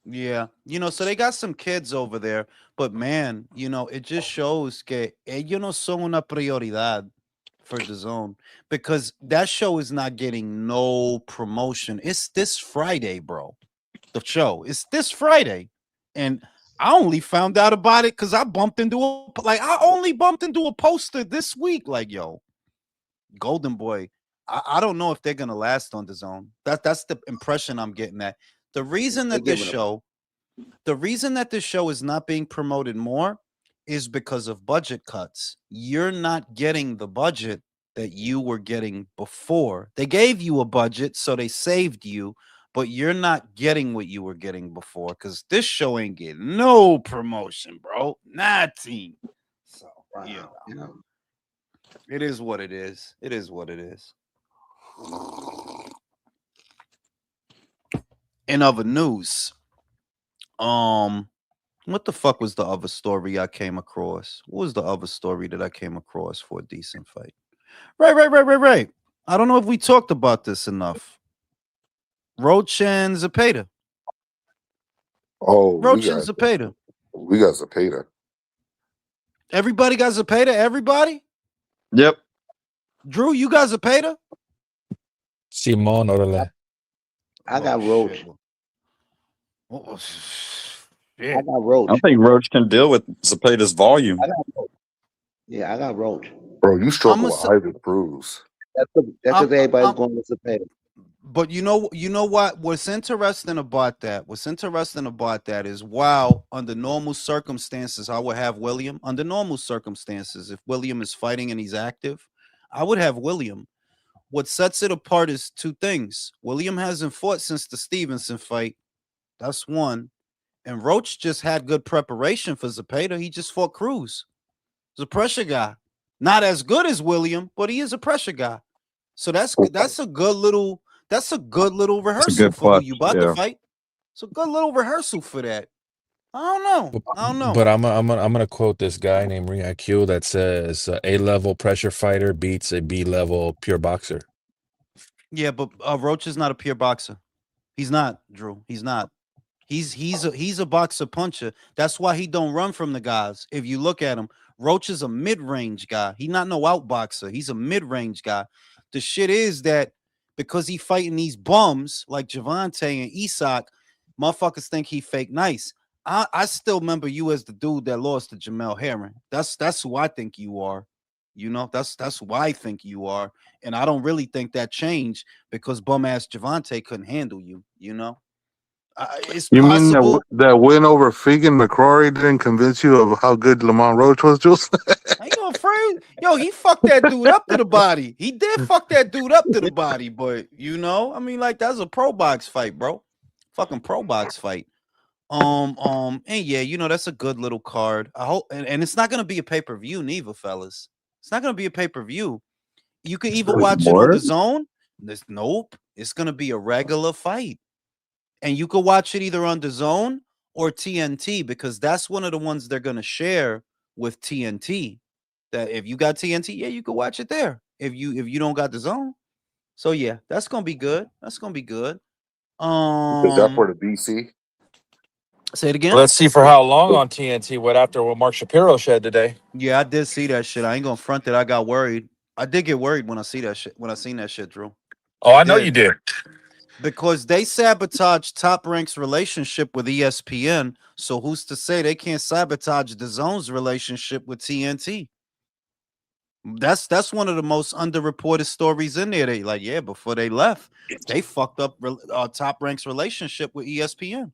Yeah, so they got some kids over there, but man, it just shows que ellos no son una prioridad for the zone, because that show is not getting no promotion. It's this Friday, bro. The show is this Friday, and I only found out about it because I only bumped into a poster this week. Like, yo, Golden Boy. I don't know if they're gonna last on the zone. That's the impression I'm getting at. The reason that this show is not being promoted more is because of budget cuts. You're not getting the budget that you were getting before. They gave you a budget, so they saved you, but you're not getting what you were getting before because this show ain't getting no promotion, bro. Nothing. So, Wow. You know. it is what it is. It is what it is. In other news, what the fuck was the other story I came across? What was the other story that I came across for a decent fight? Right. I don't know if we talked about this enough. Roach and Zepeda. Oh, Roach and Zepeda. we got Zepeda. Everybody got Zepeda? Everybody? Yep. Drew, you got Zepeda? Simon Orale. I got Roach. Shit. Oh, I shit. got Roach. I think Roach can deal with Zepeda's volume. I got Roach. Yeah, I got Roach. Bro, you struggle I'ma with say- Isaac Cruz. That's because everybody's I'm- going with Zepeda. But you know what? What's interesting about that is, wow, under normal circumstances, I would have William. Under normal circumstances, if William is fighting and he's active, I would have William. What sets it apart is two things. William hasn't fought since the Stevenson fight. That's one. And Roach just had good preparation for Zepeda. He just fought Cruz. He's a pressure guy. Not as good as William, but he is a pressure guy. So that's a good little rehearsal good for who clutch, you about yeah. to fight. It's a good little rehearsal for that. I don't know. But I'm gonna quote this guy named Riaku that says A-level pressure fighter beats a B-level pure boxer. Yeah, but Roach is not a pure boxer. He's not, Drew. He's not. He's a boxer puncher. That's why he don't run from the guys. If you look at him, Roach is a mid-range guy. He not no outboxer. He's a mid-range guy. The shit is that because he fighting these bums like Javante and Isak, motherfuckers think he fake nice. I still remember you as the dude that lost to Jamel Herring. That's who I think you are. You know, that's who I think you are. And I don't really think that changed because bum ass Javante couldn't handle you, you know. It's You mean possible. that win over Fegan McCrory didn't convince you of how good Lamont Roach was, Jules? I ain't gonna afraid. Yo, he fucked that dude up to the body. He did fuck that dude up to the body, but you know, I mean, like that's a pro box fight, bro. Fucking pro box fight. And yeah, you know, that's a good little card. I hope, and it's not gonna be a pay-per-view neither, fellas. It's not gonna be a pay-per-view. You can either watch it on the zone. Nope, it's gonna be a regular fight. And you could watch it either on the zone or TNT because that's one of the ones they're gonna share with TNT. That if you got TNT, yeah, you could watch it there. If you don't got the zone, so yeah, that's gonna be good. That's gonna be good. Is that for Um, the DC? say it again. Let's see for how long on TNT. What after what Mark Shapiro shed today? Yeah, I did see that shit. I ain't gonna front that. I got worried. I did get worried when I see that shit. When I seen that shit, Drew. Oh, I know you did. Because they sabotaged Top Rank's relationship with ESPN. So who's to say they can't sabotage the Zone's relationship with TNT? That's one of the most underreported stories in there. They like, yeah, before they left, they fucked up Top Rank's relationship with ESPN.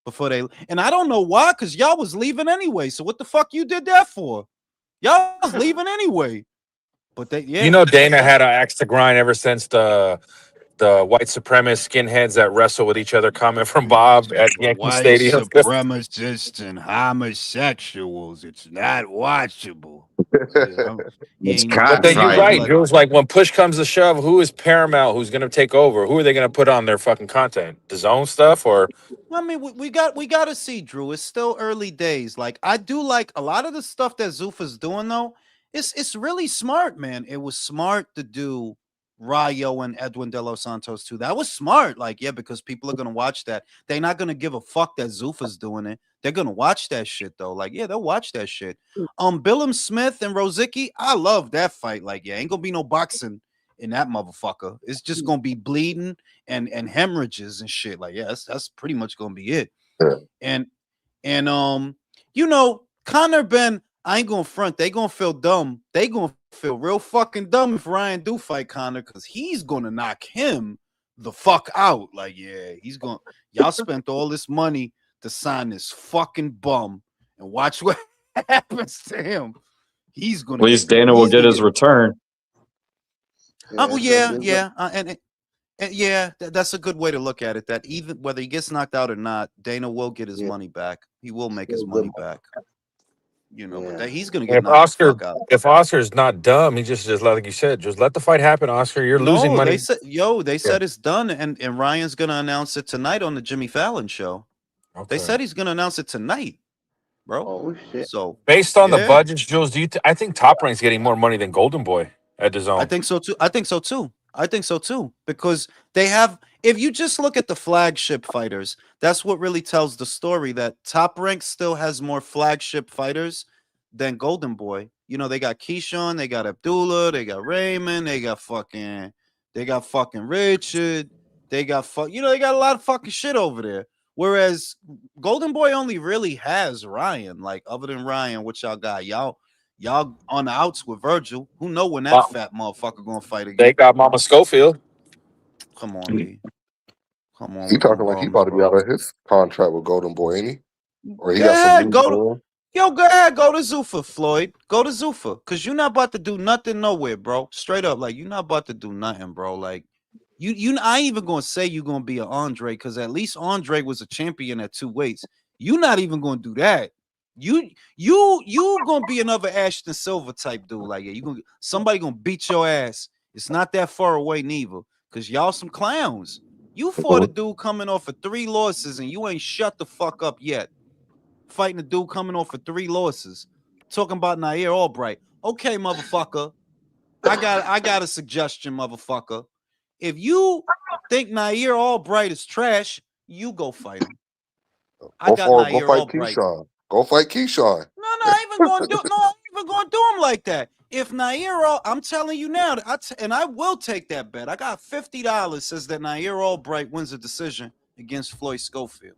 Before they, and I don't know why, because y'all was leaving anyway. So what the fuck you did that for? Y'all was leaving anyway. But they, yeah, You know, Dana had an axe to grind ever since the white supremacist skinheads that wrestle with each other comment from Bob at Yankee white Stadium. supremacists and homosexuals. It's not watchable. Yeah, It's But then you're Right. right, Jules. Like when push comes to shove, who is Paramount? Who's going to take over? Who are they going to put on their fucking content? The Zone stuff or? I mean, we got to see, Drew. It's still early days. Like I do like a lot of the stuff that Zuffa's doing though. It's really smart, man. It was smart to do Rayo and Edwin De Los Santos too. That was smart. Like, yeah, because people are gonna watch that. They're not gonna give a fuck that Zuffa's doing it. They're gonna watch that shit though. Like, yeah, they'll watch that shit. Billum Smith and Rozicki, I love that fight. Like, yeah, ain't gonna be no boxing in that motherfucker. It's just gonna be bleeding and hemorrhages and shit. Like, yeah, that's pretty much gonna be it. Yeah. And you know, Conor Ben, I ain't gonna front. They gonna feel dumb. They gonna feel real fucking dumb if Ryan do fight Conor because he's gonna knock him the fuck out. Like, yeah, he's gonna. Y'all spent all this money to sign this fucking bum, and watch what happens to him, he's At gonna least get. Dana will He's get gonna his get. return. Well, yeah, and yeah, that's a good way to look at it. That even whether he gets knocked out or not, Dana will get his money back. He will make his money back. You know, but that he's gonna get If knocked the fuck out. Oscar's not dumb, he just like you said, just let the fight happen, Oscar. You're losing No, money. they said it's done, and Ryan's gonna announce it tonight on the Jimmy Fallon show. Okay. They said he's gonna announce it tonight, bro. Oh shit! So Based on the yeah. budgets, Jules, I think Top Rank's getting more money than Golden Boy at the zone. I think so too. I think so too. Because they have, if you just look at the flagship fighters, that's what really tells the story that Top Rank still has more flagship fighters than Golden Boy. You know, they got Keyshawn, they got Abdullah, they got Raymond, they got fucking Richard, they got they got a lot of fucking shit over there. Whereas Golden Boy only really has Ryan, like other than Ryan, what y'all got? Y'all on the outs with Virgil. Who know when that fat motherfucker gonna fight again? They got Mama Schofield. Come on, D. Come on. He with them talking like he bums, about to be bro. out of his contract with Golden Boy, ain't he? Or he Go got some ahead, news go to for him? go ahead, go to Zuffa, Floyd. Go to Zuffa. Cause you're not about to do nothing nowhere, bro. Straight up. Like you're not about to do nothing, bro. Like I ain't even gonna say you're gonna be an Andre, because at least Andre was a champion at 2 weights. You're not even gonna do that. You gonna be another Ashton Silver type dude. Like, yeah, somebody gonna beat your ass. It's not that far away, neither. Cause y'all some clowns. You fought a dude coming off of 3 losses and you ain't shut the fuck up yet. Fighting a dude coming off of 3 losses. Talking about Nair Albright. Okay, motherfucker. I got a suggestion, motherfucker. If you think Nair Albright is trash, you go fight him. I got Go Nair fight Albright. Keyshawn. Go fight Keyshawn. I ain't even gonna do him like that. If Nair, I'm telling you now, and I will take that bet. I got $50 says that Nair Albright wins a decision against Floyd Schofield.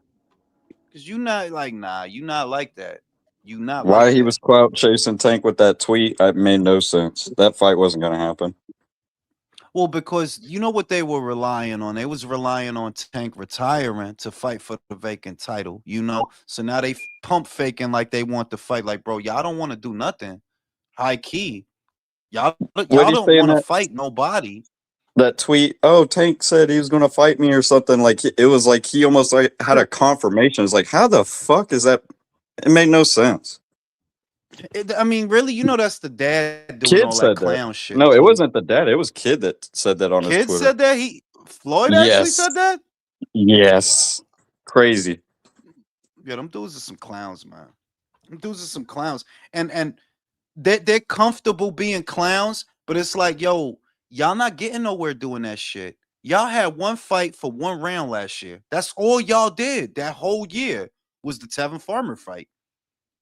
Because you not like, you not like that. You not Why like he that. was clout chasing Tank with that tweet, it made no sense. That fight wasn't going to happen. Well, because you know what they were relying on? They was relying on Tank retiring to fight for the vacant title, you know? So now they pump faking like they want to fight. Like, bro, y'all don't want to do nothing. High key. Y'all What don't want to fight nobody. That tweet, oh, Tank said he was going to fight me or something. Like, it was like he almost like had a confirmation. It's like, how the fuck is that? It made no sense. I mean, really, you know, that's the dad doing Kid all that said clown that. shit. No, too. it wasn't the dad. It was Kid that said that on his Kid Twitter. said that? Floyd actually said that? Yes. Crazy. Yeah, them dudes are some clowns, man. Them dudes are some clowns. And they're comfortable being clowns, but it's like, yo, y'all not getting nowhere doing that shit. Y'all had one fight for 1 round last year. That's all y'all did that whole year was the Tevin Farmer fight.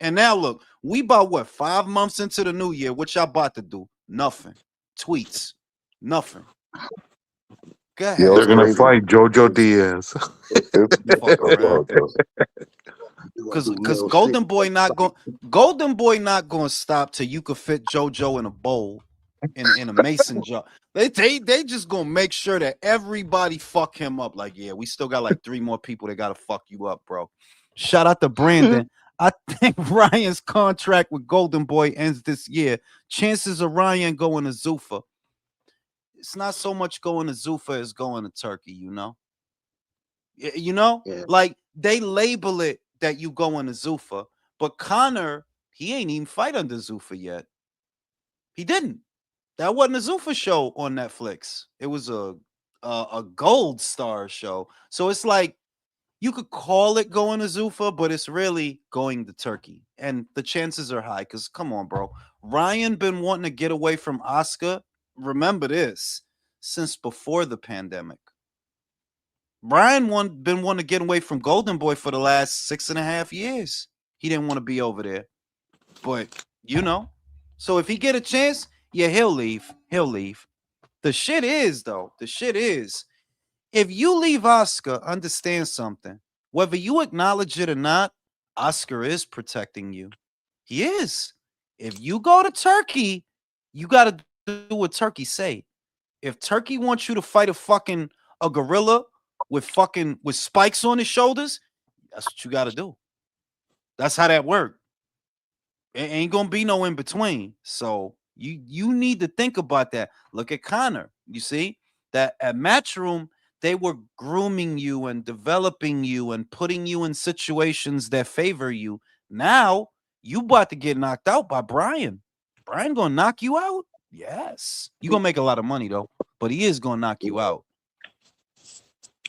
And now look, we about what, 5 months into the new year. What y'all about to do? Nothing. Tweets. Nothing. Go ahead. They're gonna fight Jojo Diaz. Fuck around. Because Golden Boy not going to stop till you could fit JoJo in a bowl in a mason jar. They just gonna make sure that everybody fuck him up. Like, yeah, we still got like 3 more people that gotta fuck you up, bro. Shout out to Brandon. I think Ryan's contract with Golden Boy ends this year. Chances of Ryan going to Zuffa. It's not so much going to Zuffa as going to Turkey, you know? You know? Yeah. Like, they label it that you going to Zuffa, but Connor, he ain't even fight under Zuffa yet. He didn't. That wasn't a Zuffa show on Netflix. It was a Gold Star show. So it's like, you could call it going to Zuffa, but it's really going to Turkey. And the chances are high because, come on, bro. Ryan been wanting to get away from Oscar. Remember this, since before the pandemic. Brian been wanting to get away from Golden Boy for the last 6.5 years. He didn't want to be over there. But, you know. So if he get a chance, yeah, he'll leave. He'll leave. The shit is, if you leave Oscar, understand something. Whether you acknowledge it or not, Oscar is protecting you. He is. If you go to Turkey, you got to do what Turkey say. If Turkey wants you to fight a gorilla with spikes on his shoulders, that's what you got to do. That's how that works. It ain't gonna be no in between. So you need to think about that. Look at Connor. You see that at Matchroom they were grooming you and developing you and putting you in situations that favor you. Now you about to get knocked out by Brian. Brian gonna knock you out. Yes, you gonna make a lot of money though, but he is gonna knock you out.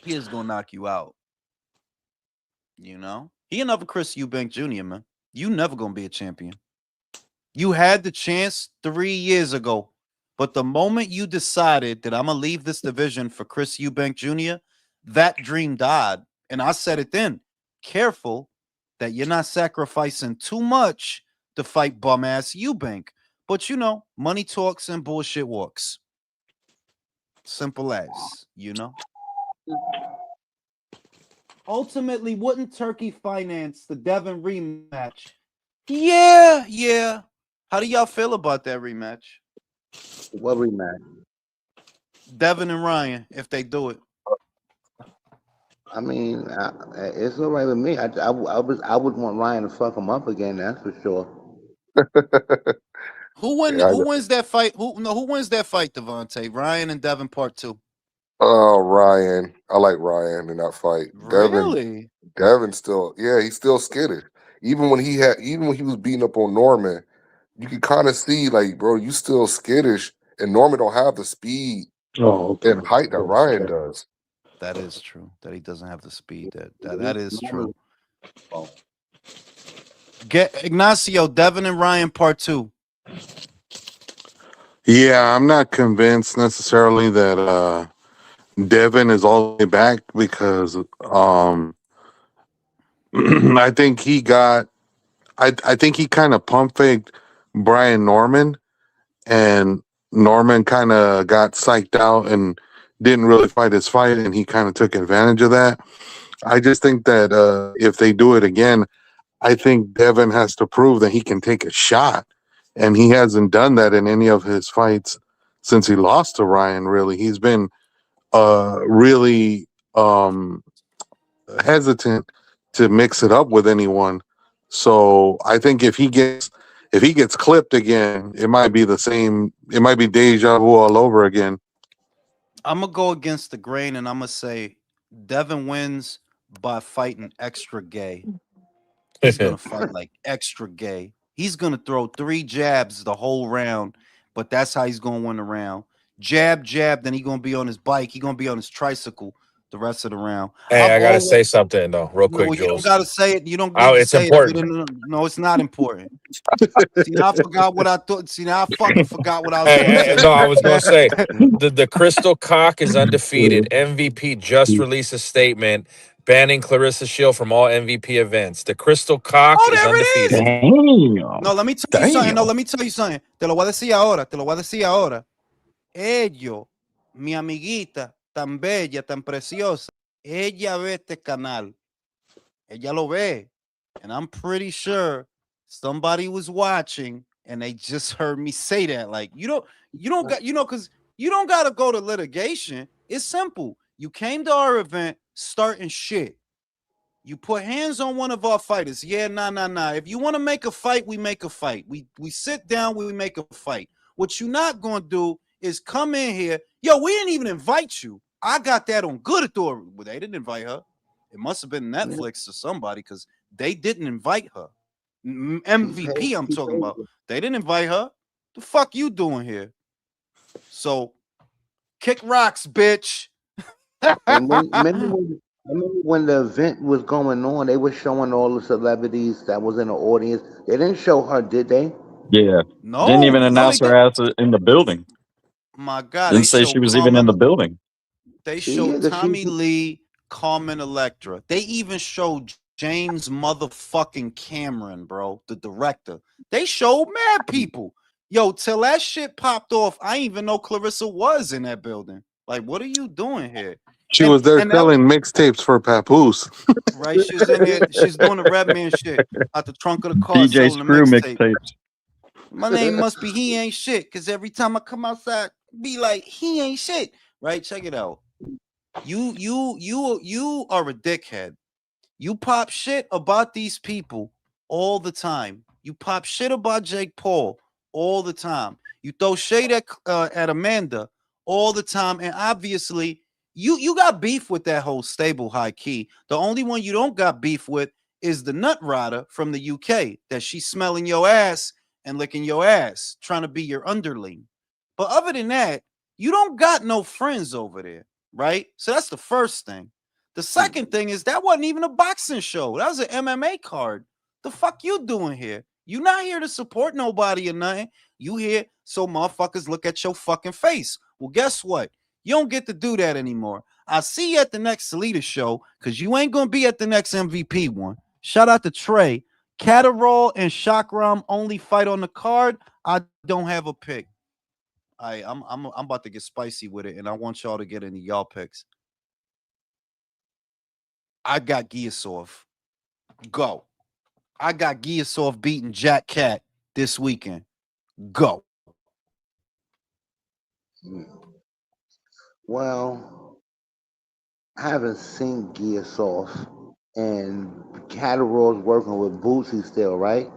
He is gonna knock you out. You know, he another Chris Eubank Jr. Man. You never gonna be a champion. You had the chance 3 years ago, but the moment you decided that I'm gonna leave this division for Chris Eubank Jr., that dream died. And I said it then. Careful that you're not sacrificing too much to fight bum ass Eubank. But you know, money talks and bullshit walks. Simple as, you know. Ultimately, wouldn't Turkey finance the Devin rematch? Yeah. How do y'all feel about that rematch? What rematch? Devin and Ryan, if they do it. I mean, it's all right with me. I would want Ryan to fuck him up again. That's for sure. Yeah, Who wins that fight? Who wins that fight, Devontae? Ryan and Devin part 2. Ryan. I like Ryan in that fight. Really? Devin still, yeah, he's still skittish. Even when he was beating up on Norman, you can kind of see like, bro, you still skittish, and Norman don't have the speed Oh, okay. and height that Ryan does. That is true. That he doesn't have the speed. That is true. Get Ignacio, Devin and Ryan part 2. Yeah, I'm not convinced necessarily that Devin is all the way back because I think he got I think he kind of pump faked Brian Norman, and Norman kind of got psyched out and didn't really fight his fight, and he kind of took advantage of that. I just think that if they do it again, I think Devin has to prove that he can take a shot, and he hasn't done that in any of his fights since he lost to Ryan. Really, he's been really hesitant to mix it up with anyone. So I think if he gets clipped again, it might be the same. It might be deja vu all over again. I'm gonna go against the grain and I'm gonna say Devin wins by fighting extra gay. He's gonna fight like extra gay. He's gonna throw 3 jabs the whole round, but that's how he's gonna win the round. Jab, then he's gonna be on his bike. He's gonna be on his tricycle the rest of the round. Hey, I gotta say something though, real quick, you don't Jules. gotta say it. You don't Oh, need to it's say important. it. No, it's not important. See, now I forgot what I thought. See, now I fucking forgot what I was gonna say. No, I was gonna say the Crystal Cock is undefeated. MVP just released a statement banning Clarissa Shield from all MVP events. The Crystal Cock Oh, is there it is. undefeated. Damn. No, let me tell you something. No, let me tell you something. Te lo voy a decir ahora. Te lo voy a decir ahora. Ellos, mi amiguita, tan bella, tan preciosa, ella ve este canal. Ella lo ve. And I'm pretty sure somebody was watching and they just heard me say that. Like, you don't got, because you don't got to go to litigation. It's simple. You came to our event starting shit. You put hands on one of our fighters. Yeah, nah. If you want to make a fight, we make a fight. We sit down, we make a fight. What you're not going to do is come in here. Yo, we didn't even invite you. I got that on good authority. Well, they didn't invite her. It must have been Netflix or somebody because they didn't invite her. MVP, I'm talking about. They didn't invite her. The fuck you doing here? So, kick rocks, bitch. And remember when the event was going on, they were showing all the celebrities that was in the audience. They didn't show her, did they? Yeah. Didn't even No, announce they her did. ass in the building. My God, Didn't they say she showed was even in the Carmen. building. They She showed is. Tommy Lee, Carmen Electra. They even showed James motherfucking Cameron, bro, the director. They showed mad people. Yo, till that shit popped off, I didn't even know Clarissa was in that building. Like, what are you doing here? She was there that selling mixtapes for Papoose. right. She's in there. She's doing the Redman shit out the trunk of the car DJ selling the Screw mixtape. mixtapes. My name must be He Ain't Shit, because every time I come outside, be like, he ain't shit. Right? Check it out. You are a dickhead. You pop shit about these people all the time. You pop shit about Jake Paul all the time. You throw shade at Amanda all the time, and obviously you got beef with that whole stable, high key. The only one you don't got beef with is the nut rider from the UK that she's smelling your ass and licking your ass, trying to be your underling. But other than that, you don't got no friends over there, right? So that's the first thing. The second thing is that wasn't even a boxing show. That was an MMA card. The fuck you doing here? You not here to support nobody or nothing. You here so motherfuckers look at your fucking face. Well, guess what? You don't get to do that anymore. I'll see you at the next Salida show because you ain't gonna be at the next MVP one. Shout out to Trey. Catterall and Chakram only fight on the card. I don't have a pick. I'm about to get spicy with it, and I want y'all to get into y'all picks. I got Giasov. Go. I got Giasov beating Jack Cat this weekend. Go. Well, I haven't seen Giasov, and Catterall's working with Bootsy still, right?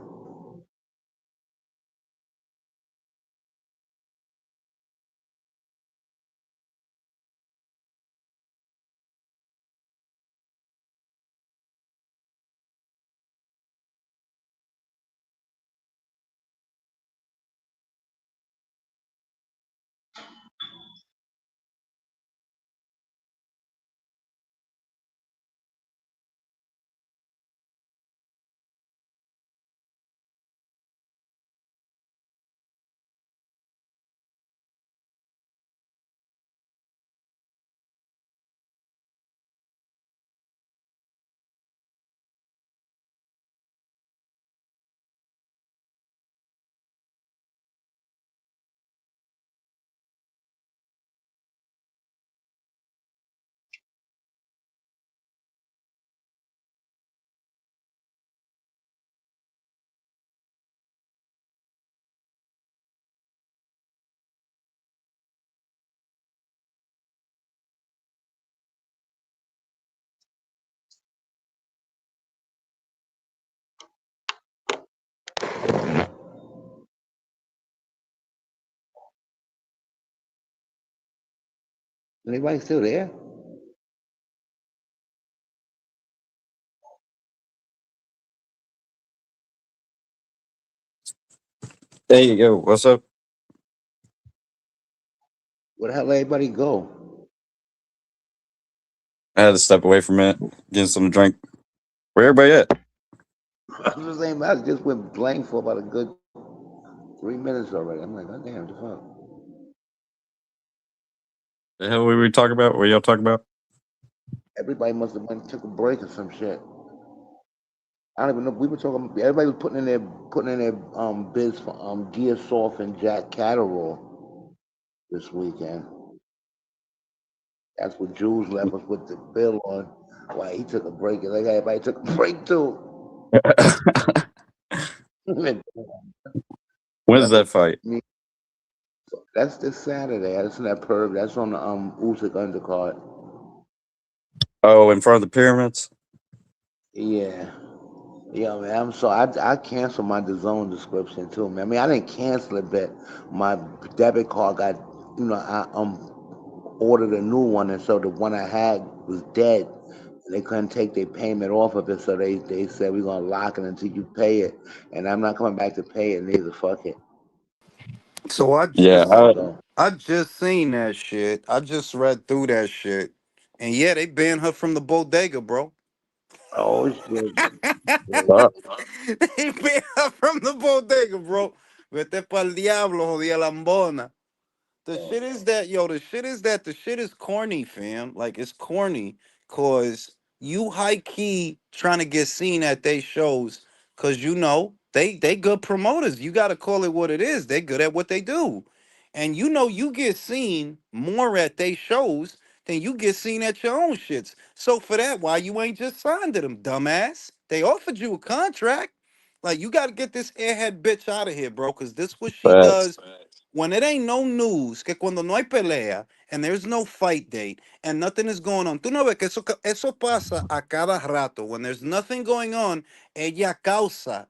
Anybody still there? There you go. What's up? Where the hell everybody go? I had to step away from it, get something to drink. Where everybody at? I was just saying, I just went blank for about a good 3 minutes already. I'm like, God damn, the fuck. The hell were we talking about? What y'all talking about? Everybody must have went and took a break or some shit. I don't even know. We were talking. Everybody was putting in their bids for Giasov and Jack Catterall this weekend. That's what Jules left us with the bill on. Why he took a break. Like everybody took a break too. When's that fight? That's this Saturday. That's in that perv. That's on the Usyk undercard. Oh, in front of the pyramids? Yeah. Yeah, man. I'm sorry. I canceled my DAZN subscription too, man. I mean, I didn't cancel it, but my debit card got, I ordered a new one, and so the one I had was dead. And they couldn't take their payment off of it, so they said we're gonna lock it until you pay it, and I'm not coming back to pay it neither. Fuck it. So Yeah, I just seen that shit. I just read through that shit. And yeah, they banned her from the bodega, bro. Oh shit. fuck. They banned her from the bodega, bro. Vete pa'l diablo, jodida lambona. The shit is that, yo, the shit is corny, fam. Like, it's corny because you high key trying to get seen at they shows because they good promoters. You gotta call it what it is. They good at what they do. And you get seen more at they shows than you get seen at your own shits. So for that, why you ain't just signed to them, dumbass? They offered you a contract. Like, you gotta get this airhead bitch out of here, bro, because this what she Facts. does when it ain't no news, que cuando no hay pelea and there's no fight date and nothing is going on. Tú no ves que eso pasa a cada rato. When there's nothing going on, ella causa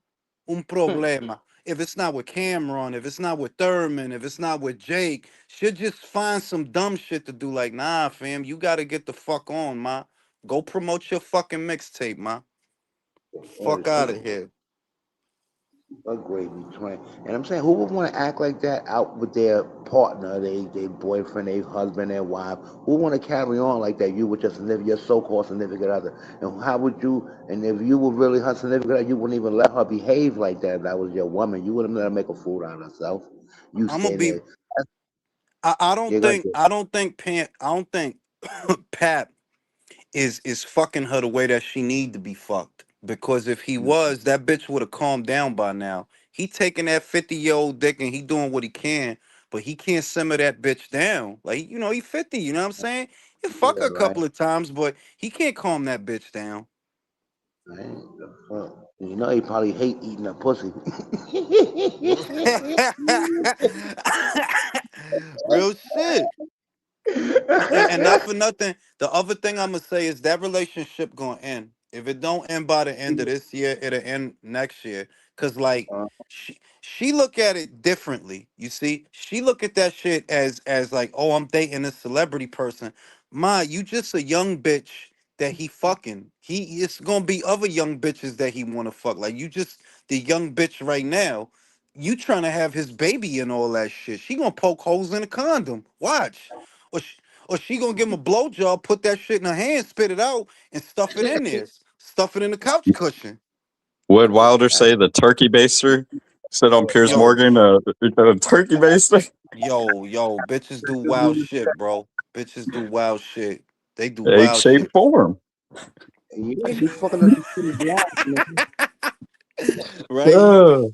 un problema. If it's not with Cameron, if it's not with Thurman, if it's not with Jake, she'll just find some dumb shit to do. Like, nah, fam, you gotta get the fuck on, ma. Go promote your fucking mixtape, ma. Fuck out of here. A gravy train. And I'm saying, who would want to act like that out with their partner, their boyfriend, their husband, their wife? Who want to carry on like that? You with your so-called significant other. And how would you, and if you were really her significant other, you wouldn't even let her behave like that if that was your woman. You wouldn't let her make a fool out of herself. You I'm gonna stay be. there. I You don't got think. I don't think Pat is fucking her the way that she need to be fucked. Because if he was, that bitch would have calmed down by now. He taking that 50-year-old dick and he doing what he can, but he can't simmer that bitch down. Like, he 50, you know what I'm saying? He fuck yeah, her a right. couple of times, but he can't calm that bitch down. Right. The fuck? You know, he probably hate eating a pussy. Real shit. And not for nothing, the other thing I'm gonna say is that relationship gonna end. If it don't end by the end of this year, it'll end next year. Cause like Uh, she look at it differently. You see, she look at that shit as like, oh, I'm dating a celebrity person. Ma, you just a young bitch that he fucking. It's gonna be other young bitches that he wanna fuck. Like you just the young bitch right now. You trying to have his baby and all that shit. She gonna poke holes in a condom. Watch. Or she gonna give him a blowjob, put that shit in her hand, spit it out, and stuff it in there. Stuff it in the couch cushion. Would Wilder say the turkey baster? Said on Piers Yo, Morgan, a turkey baster? yo, bitches do wild shit, bro. Bitches do wild shit. They do Egg wild shaped shit. form. yeah, she fucking up the blast, man. Right? Oh.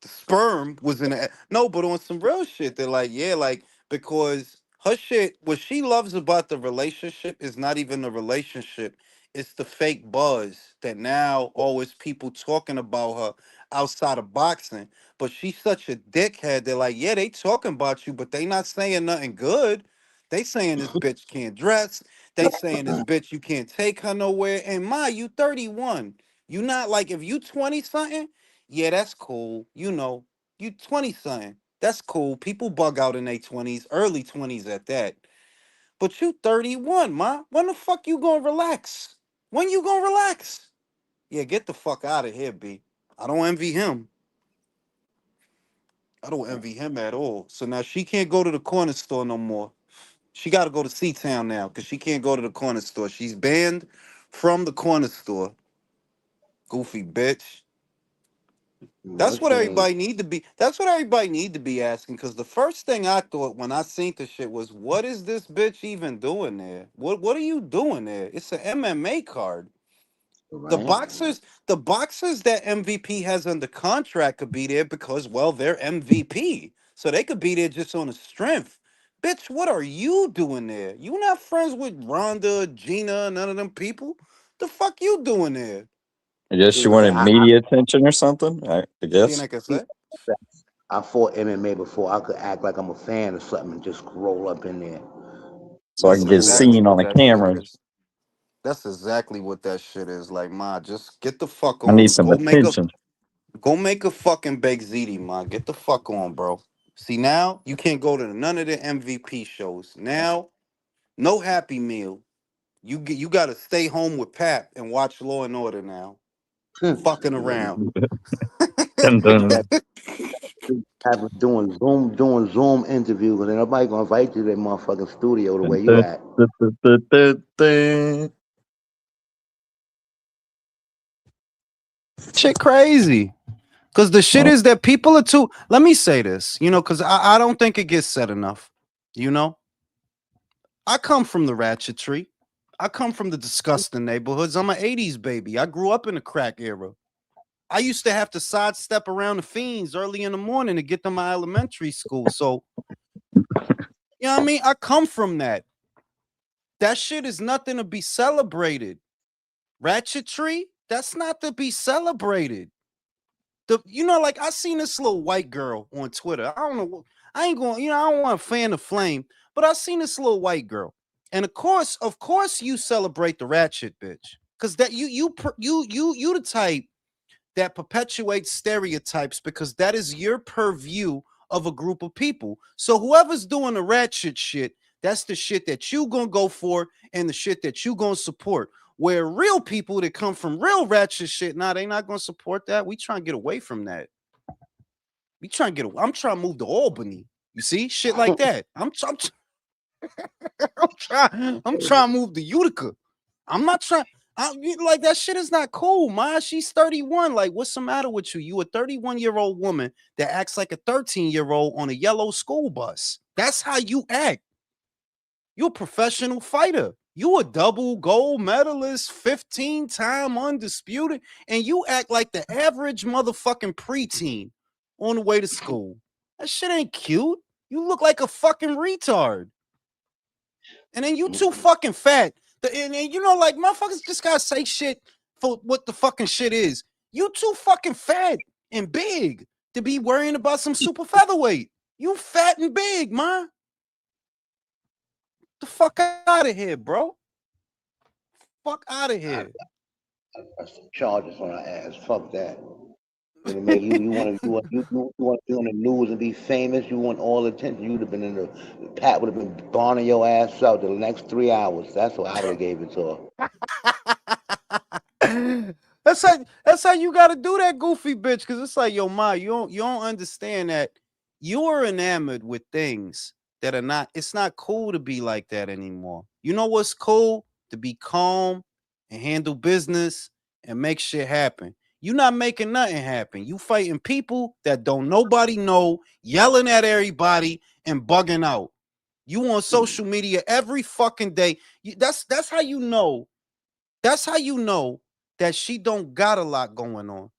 The sperm was in the no, but on some real shit, they're like, yeah, like because her shit, what she loves about the relationship is not even the relationship, it's the fake buzz that now always people talking about her outside of boxing. But she's such a dickhead. They're like, yeah, they talking about you, but they not saying nothing good. They saying this bitch can't dress. They saying this bitch you can't take her nowhere. And my, you 31. You not like if you 20 something. Yeah, that's cool. You 20 something. That's cool. People bug out in their 20s, early 20s at that. But you 31, ma. When the fuck you gonna relax? When you gonna relax? Yeah, get the fuck out of here, B. I don't envy him. I don't envy him at all. So now she can't go to the corner store no more. She got to go to C-Town now because she can't go to the corner store. She's banned from the corner store. Goofy bitch. No, That's what she ain't. everybody need to be. That's what everybody need to be asking. Because the first thing I thought when I seen the shit was, what is this bitch even doing there? What are you doing there? It's an MMA card. The Right? boxers, the boxers that MVP has under contract could be there because, well, they're MVP, so they could be there just on the strength. Bitch, what are you doing there? You not friends with Rhonda, Gina, none of them people. The fuck you doing there? I guess she wanted media attention or something. I Tiene guess. que ser. I fought MMA before. I could act like I'm a fan or something and just roll up in there. So I That's can get exactly seen on what the that shit camera. is. That's exactly what that shit is. Like, ma, just get the fuck I need on. some attention. Go make a fucking baked ziti, ma. Get the fuck on, bro. See now you can't go to none of the MVP shows. Now, no Happy Meal. You gotta stay home with Pap and watch Law and Order now. Fucking around. Dun, dun. Have doing Zoom interviews, and nobody gonna invite you to their motherfucking studio the Dun, way you dun, act. dun, dun, dun, dun, dun. Shit crazy. Cause the shit Well, is that people are too. Let me say this, cause I don't think it gets said enough. You know, I come from the ratchetry. I come from the disgusting neighborhoods. I'm an 80s baby. I grew up in the crack era. I used to have to sidestep around the fiends early in the morning to get to my elementary school. So, you know what I mean? I come from that. That shit is nothing to be celebrated. Ratchetry, that's not to be celebrated. Like I seen this little white girl on Twitter. I don't know. I ain't going, I don't want to fan the flame, but I seen this little white girl. And of course, you celebrate the ratchet bitch. Cause that you the type that perpetuates stereotypes because that is your purview of a group of people. So whoever's doing the ratchet shit, that's the shit that you gonna go for and the shit that you gonna support. Where real people that come from real ratchet shit, nah, they not gonna support that. We trying to get away from that. We trying to get. I'm trying to move to Albany. You see, shit like that. I'm trying to move to Utica. I'm not trying. Like that shit is not cool, man. She's 31. Like, what's the matter with you? You a 31-year-old woman that acts like a 13-year-old on a yellow school bus. That's how you act. You're a professional fighter. You a double gold medalist, 15-time undisputed, and you act like the average motherfucking preteen on the way to school. That shit ain't cute. You look like a fucking retard. And then you too fucking fat. And you know, like, motherfuckers just gotta say shit for what the fucking shit is. You too fucking fat and big to be worrying about some super featherweight. You fat and big, man. The fuck out of here, bro. Fuck out of here. Some charges on our ass. Fuck that. You want to be on the news and be famous. You want all the attention. You'd have been in the Pat would have been burning your ass out the next 3 hours. That's what I would have gave it to her. That's how you got to do that, goofy bitch. Because it's like, yo, ma, you don't understand that you're enamored with things that are not. It's not cool to be like that anymore. You know what's cool? To be calm and handle business and make shit happen. You're not making nothing happen. You fighting people that don't nobody know, yelling at everybody and bugging out. You on social media every fucking day. That's how you know. That's how you know that she don't got a lot going on.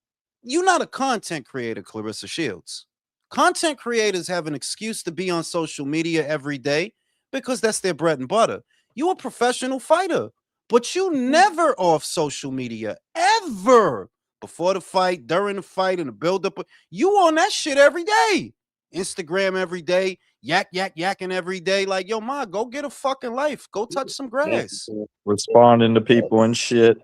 You're not a content creator, Clarissa Shields. Content creators have an excuse to be on social media every day because that's their bread and butter. You're a professional fighter, but you never off social media, ever. Before the fight, during the fight, and the build-up. You on that shit every day. Instagram every day, yakking every day. Like, yo, ma, go get a fucking life. Go touch some grass. Responding to people and shit.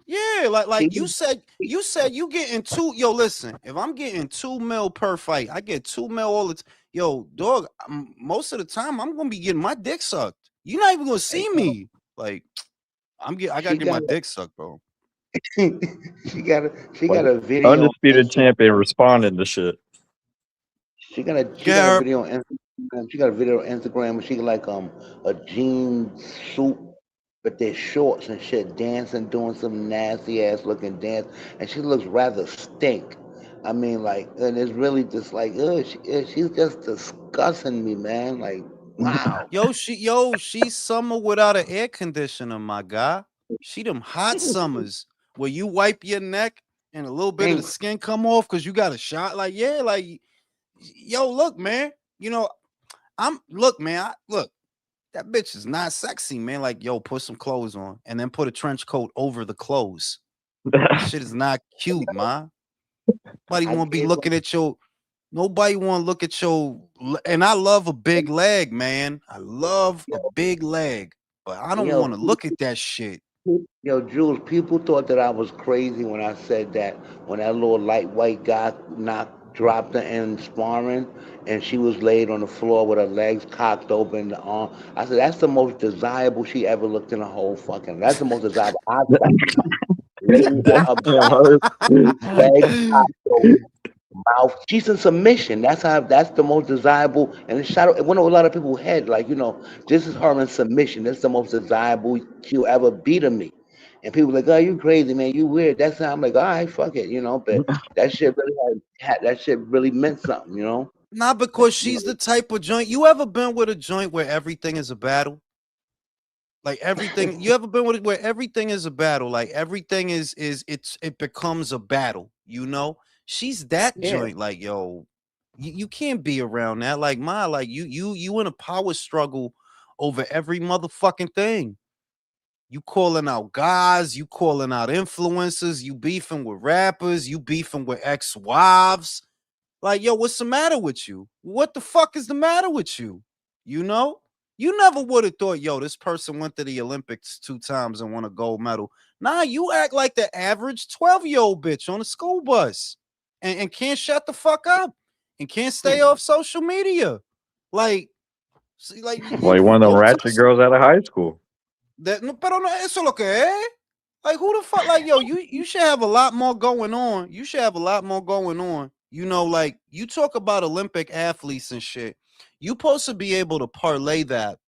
Yeah, like you said you getting two. Yo, listen, if I'm getting $2 million per fight, I get $2 million all the time. Yo, dog, most of the time I'm gonna be getting my dick sucked. You're not even gonna see me. Like, I gotta get my dick sucked, bro. she got a video. Undisputed champion responding to shit. She got a video on Instagram. She got a video on Instagram where she like a jean suit, but they're shorts and shit, dancing, doing some nasty ass looking dance, and she looks rather stink. I mean, like, and it's really just like, she's just disgusting me, man. Like, wow. She's summer without an air conditioner, my guy. She them hot summers where you wipe your neck and a little bit of the skin come off because you got a shot. Like, yeah, like, yo, look, man. You know, look, that bitch is not sexy, man. Like, yo, put some clothes on and then put a trench coat over the clothes. Shit is not cute, man. Nobody want to be looking at your. Nobody want to look at your. And I love a big leg, man. I love a big leg, but I don't want to look at that shit. Yo, Jules, people thought that I was crazy when I said that when that little light white guy dropped her in sparring and she was laid on the floor with her legs cocked open, the arm. I said, that's the most desirable she ever looked in her whole fucking. That's the most desirable I've seen. Legs cocked open, mouth. She's in submission. That's the most desirable. And it went over a lot of people's head. Like, you know, this is her in submission. This is the most desirable she'll ever be to me. And people like, oh, you crazy, man. You weird. That's how I'm like, all right, fuck it, you know. But that shit really meant something, you know. Not because she's the type of joint. You ever been with a joint where everything is a battle? Like everything, you ever been with it where everything is a battle? Like everything it becomes a battle, you know? She's that joint, like, yo, you can't be around that. Like, like you in a power struggle over every motherfucking thing. You calling out guys, you calling out influencers, you beefing with rappers, you beefing with ex-wives. Like, yo, what's the matter with you? What the fuck is the matter with you? You know? You never would have thought, yo, this person went to the Olympics 2 times and won a gold medal. Nah, you act like the average 12-year-old bitch on a school bus and can't shut the fuck up and can't stay off social media. Like, see, like Like one of them go to ratchet girls out of high school. no, pero no, eso lo que es. Like, who the fuck? Like, yo, you should have a lot more going on. You should have a lot more going on. You know, like, you talk about Olympic athletes and shit. You supposed to be able to parlay that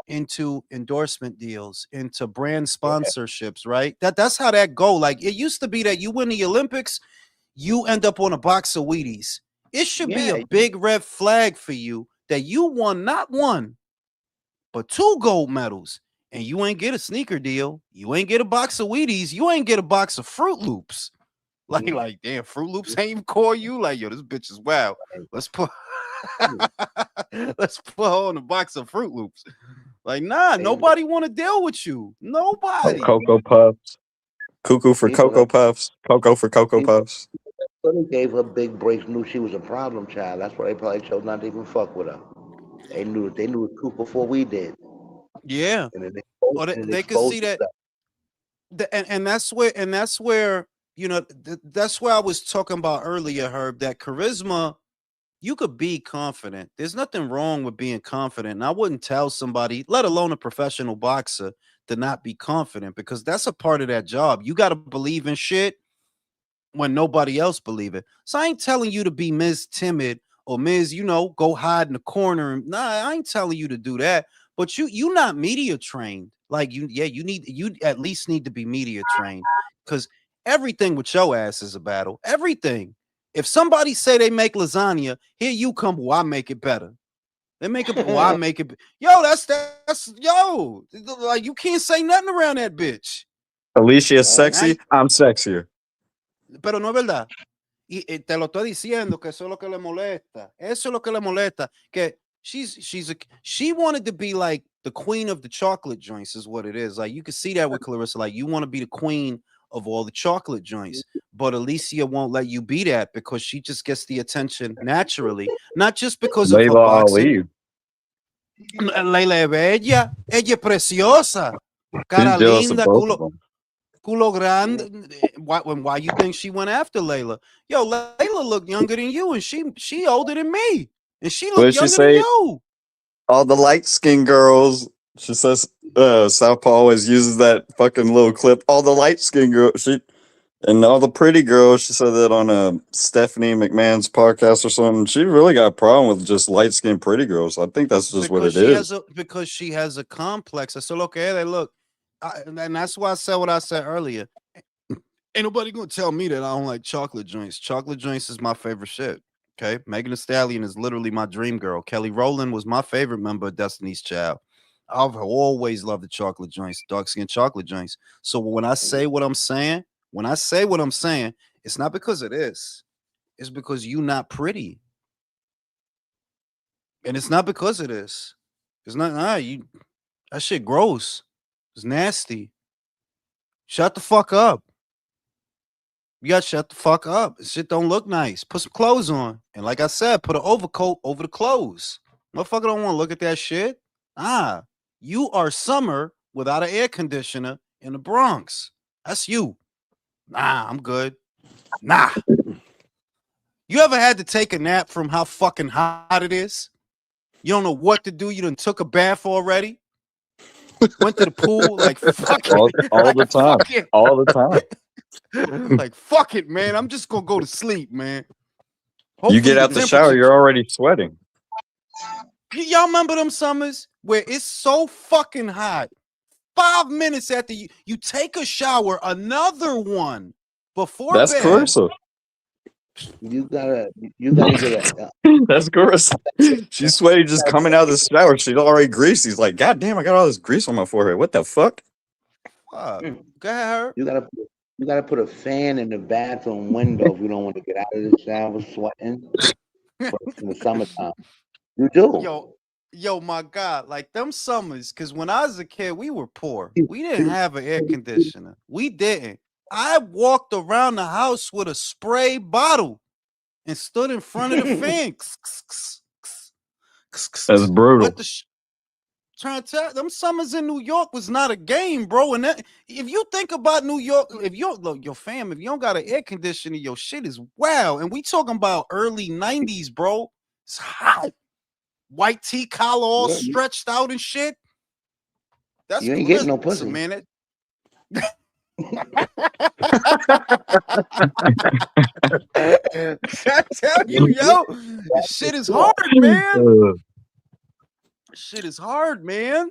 into endorsement deals, into brand sponsorships, right? That's how that go. Like, it used to be that you win the Olympics, you end up on a box of Wheaties. It should be a big red flag for you that you won not one, but 2 gold medals. And you ain't get a sneaker deal. You ain't get a box of Wheaties. You ain't get a box of Fruit Loops. Like, damn, Fruit Loops ain't even call you. Like, yo, this bitch is wild. Let's put let's put her on a box of Fruit Loops. Like, nah, nobody want to deal with you. Nobody. Cocoa Puffs. Cuckoo for Cocoa Puffs. Cocoa for Cocoa Puffs. So they gave her big breaks, knew she was a problem child. That's why they probably chose not to even fuck with her. They knew it too before we did. Yeah. And then Or they could see that. And that's where, you know, that's where I was talking about earlier, Herb, that charisma, you could be confident. There's nothing wrong with being confident. And I wouldn't tell somebody, let alone a professional boxer, to not be confident, because that's a part of that job. You got to believe in shit when nobody else believe it. So I ain't telling you to be Ms. Timid or Ms., you know, go hide in the corner. Nah, I ain't telling you to do that. But you not media trained. Like, you at least need to be media trained, because everything with your ass is a battle. Everything. If somebody say they make lasagna, here you come, well, I make it better. They make it, well, I make it. Yo, that's yo. Like, you can't say nothing around that bitch. Alicia is sexy. I'm sexier. Pero no es verdad. Y te lo estoy diciendo que eso es lo que le molesta. Eso es lo que le molesta. Que she wanted to be like the queen of the chocolate joints is what it is. Like, you can see that with Clarissa. Like, you want to be the queen of all the chocolate joints, but Alicia won't let you be that, because she just gets the attention naturally, not just because of her boxing. Layla es bella, ella es preciosa, cara linda, culo grande. Why you think she went after Layla? Yo, Layla looked younger than you, and she older than me, and she looked younger than you. All the light skinned girls. She says Southpaw always uses that fucking little clip. All the light skinned girls. And all the pretty girls, she said that on Stephanie McMahon's podcast or something. She really got a problem with just light-skinned pretty girls. I think that's just what it is. Because she has a complex. That's okay. They look, and that's why I said what I said earlier. Ain't nobody gonna tell me that I don't like chocolate joints. Chocolate joints is my favorite shit. Okay, Megan Thee Stallion is literally my dream girl. Kelly Rowland was my favorite member of Destiny's Child. I've always loved the chocolate joints, dark skin chocolate joints. So when I say what I'm saying. When I say what I'm saying, it's not because of this. It's because you not pretty. And it's not because of this. It's not, that shit gross. It's nasty. Shut the fuck up. You gotta shut the fuck up. This shit don't look nice. Put some clothes on. And like I said, put an overcoat over the clothes. Motherfucker don't want to look at that shit. You are Summer without an air conditioner in the Bronx. That's you. Nah, I'm good. Nah. You ever had to take a nap from how fucking hot it is? You don't know what to do. You done took a bath already. Went to the pool, like fuck it. All the time. All the time. Like, fuck it, man. I'm just gonna go to sleep, man. Hopefully you get out the shower, you're already sweating. Y'all remember them summers where it's so fucking hot? 5 minutes after you take a shower, another one before that's bed. Carissa. You gotta get a. That's Carissa. She's sweaty just coming out of the shower. She's already greasy. She's like, God damn, I got all this grease on my forehead. What the fuck? Go ahead, Herb. You gotta put a fan in the bathroom window if you don't want to get out of the shower sweating in the summertime. You do. Yo, my God, like them summers, because when I was a kid, we were poor. We didn't have an air conditioner. We didn't. I walked around the house with a spray bottle and stood in front of the fan. That's brutal. trying to tell them summers in New York was not a game, bro. And that, if you think about New York, if you look your fam, if you don't got an air conditioner, your shit is wow. And we talking about early 90s, bro. It's hot. White tee collar all stretched out and shit. That's you ain't getting no listen, pussy, man. I tell you, yo, this shit is hard, man. Shit is hard, man.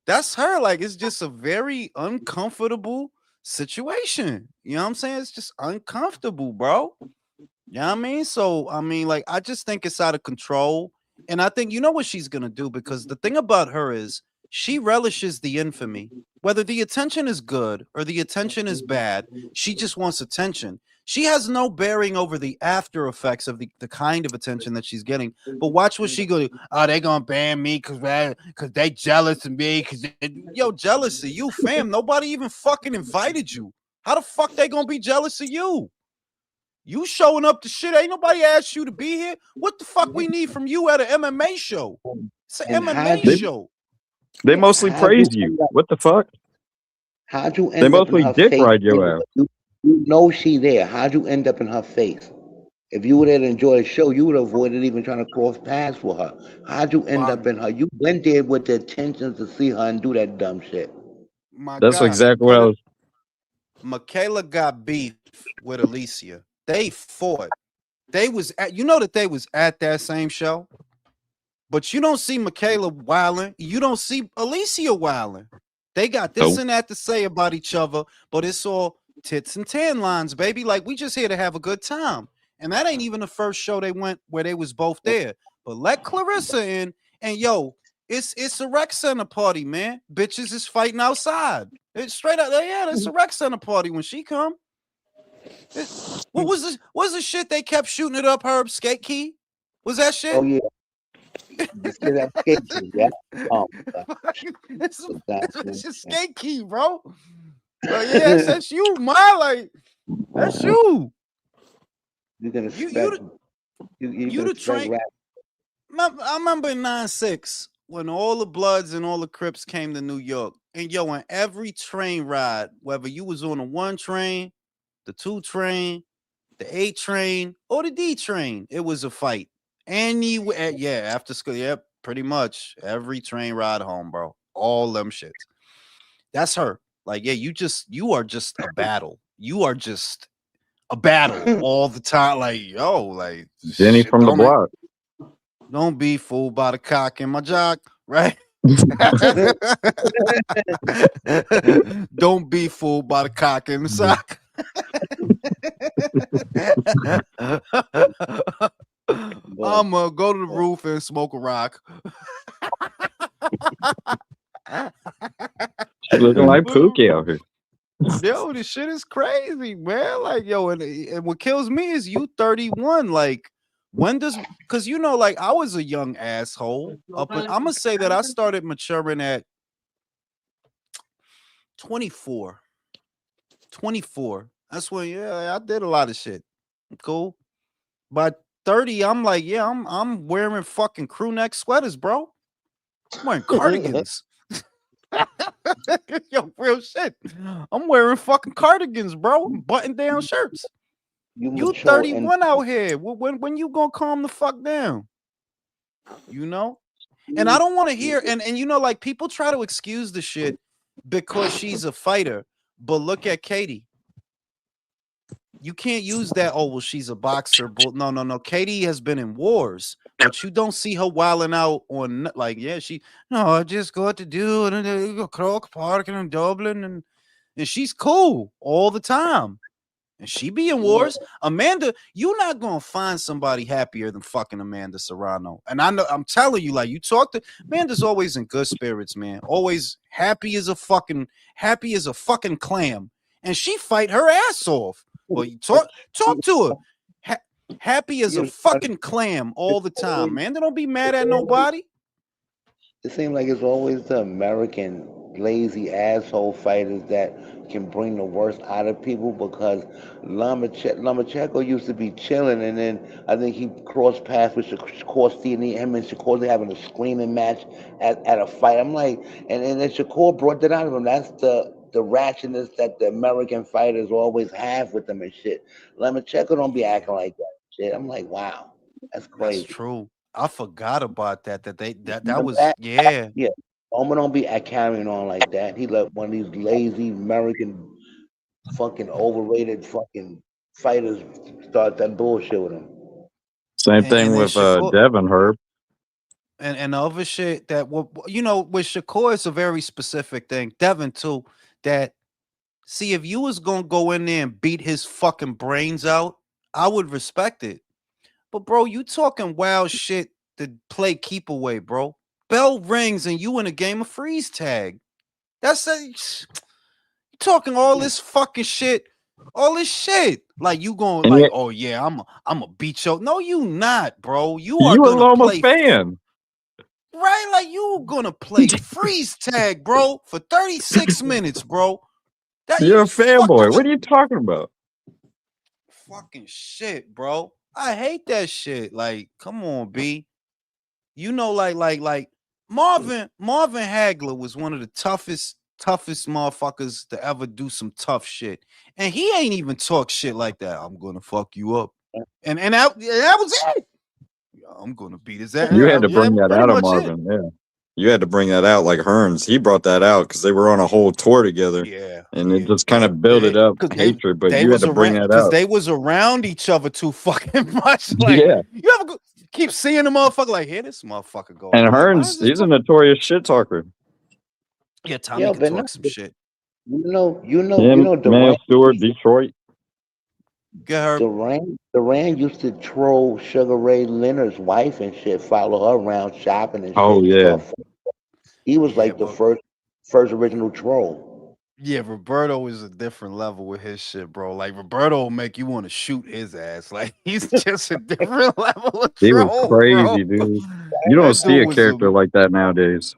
That's her. Like, it's just a very uncomfortable situation. You know what I'm saying? It's just uncomfortable, bro. You know what I mean? So, I mean, like, I just think it's out of control. And I think you know what she's gonna do, because the thing about her is she relishes the infamy. Whether the attention is good or the attention is bad, she just wants attention. She has no bearing over the after effects of the kind of attention that she's getting. But watch what she go. Oh, they gonna ban me because they jealous of me. Yo, jealousy, you fam. Nobody even fucking invited you. How the fuck they gonna be jealous of you? You showing up to shit. Ain't nobody asked you to be here. What the fuck we need from you at an MMA show? It's an MMA show. They mostly praise you. What the fuck? How'd you They end up in mostly her dick face? ride your ass. You know she there. How'd you end up in her face? If you would have enjoyed the show, you would have avoided even trying to cross paths with her. How'd you end up in her? You went there with the intentions to see her and do that dumb shit. That's exactly what I was. Michaela got beef with Alicia. They fought. They was at, you know that they was at that same show, but you don't see Michaela wilding. You don't see Alicia wilding. They got this and that to say about each other, but it's all tits and tan lines, baby. Like, we just here to have a good time. And that ain't even the first show they went where they was both there. But let Clarissa in, and yo, it's a rec center party, man. Bitches is fighting outside. It's straight up, yeah, it's a rec center party when she come. What was this? What's the shit they kept shooting it up, Herb? Skate key? Was that shit? Oh yeah. That skate key, yeah. Oh, it's just skate key, bro. Like, yeah, that's you, my like, that's you. You're gonna you the train. I remember in 96 when all the Bloods and all the Crips came to New York, and yo, on every train ride, whether you was on the 1 train, the 2 train, the 8 train, or the D train, it was a fight. Anywhere, yeah, after school, yep, pretty much every train ride home, bro. All them shits. That's her. Like, yeah, you are just a battle. You are just a battle all the time. Like, yo, like Jenny from the block. Don't be fooled by the cock in my jock, right? Don't be fooled by the cock in the sock. I'ma go to the roof and smoke a rock. She's looking like Pookie out here. Yo, this shit is crazy, man. Like, yo, and what kills me is you 31. Like, when does, because you know, like, I was a young asshole. I'm gonna say that I started maturing at 24. 24. That's when, yeah, I did a lot of shit. Cool. By 30, I'm like, yeah, I'm wearing fucking crew neck sweaters, bro. I'm wearing cardigans. Yo, real shit. I'm wearing fucking cardigans, bro. Button down shirts. You 31 out here. When you gonna calm the fuck down? You know? And I don't want to hear, and you know, like, people try to excuse the shit because she's a fighter. But look at Katie. You can't use that, oh, well, she's a boxer. But no. Katie has been in wars, but you don't see her wilding out on, like, yeah, I just got to do it in Croke Park and in Dublin, and she's cool all the time. And she be in wars. Amanda, you're not gonna find somebody happier than fucking Amanda Serrano. And I know, I'm telling you, like, you talk to Amanda's always in good spirits, man. Always happy as a fucking clam. And she fight her ass off. Well, you talk to her. Happy as a fucking clam all the time, man. They don't be mad at nobody. It seems like it's always the American lazy asshole fighters that can bring the worst out of people because Lomachenko used to be chilling, and then I think he crossed paths with Shakur and him and Shakur having a screaming match at a fight. I'm like, and then Shakur brought that out of him. That's the ratchetness that the American fighters always have with them and shit. Lomachenko don't be Yeah, acting like that shit. I'm like, wow, that's that's crazy. true. I forgot about that. That But was yeah. yeah, Roman don't be carrying on like that. He let one of these lazy American fucking overrated fucking fighters start that bullshit with him. Same And thing then with Shakur Devin Herb. and the other shit that with Shakur it's a very specific thing. Devin too. That see if you was gonna go in there and beat his fucking brains out, I would respect it. But bro, you talking wild shit to play keep away, bro. Bell rings and you in a game of freeze tag. That's a talking all Yeah. this fucking shit, all this shit. Like you going And like, yet, oh yeah, I'm a beat you. No, you not, bro. You are you a gonna Loma play fan. right, like you gonna play freeze tag, bro, for 36 minutes, bro. That You're you a fucking fanboy. What are you talking about? fucking shit, bro. I hate that shit. Like, come on, B. You know, like Marvin Hagler was one of the toughest motherfuckers to ever do some tough shit, and he ain't even talk shit like that. I'm gonna fuck you up, and that was it. Yeah, I'm gonna beat his ass. You had to Yeah, bring that pretty out of much it. Marvin. Yeah. You had to bring that out like Hearns. He brought that out because they were on a whole tour together Yeah, and it yeah, just kind of built it up because hatred, but they you had was to bring around that because out. they was around each other too fucking much. Like Yeah. you ever keep seeing the motherfucker like, here this motherfucker go And again. Like, why is Hearns, this? he's a notorious shit talker. Yeah, Tommy Yeah, could but no, talk some shit. you Him, know, Man Stewart, Detroit. Get her. Duran used to troll Sugar Ray Leonard's wife and shit, follow her around shopping and Oh shit and yeah. stuff. He was Yeah, like the but first original troll. yeah, Roberto is a different level with his shit, bro. Like Roberto will make you want to shoot his ass. Like he's just a different level of He was troll, bro. crazy, dude. You don't That see dude a was character like that nowadays.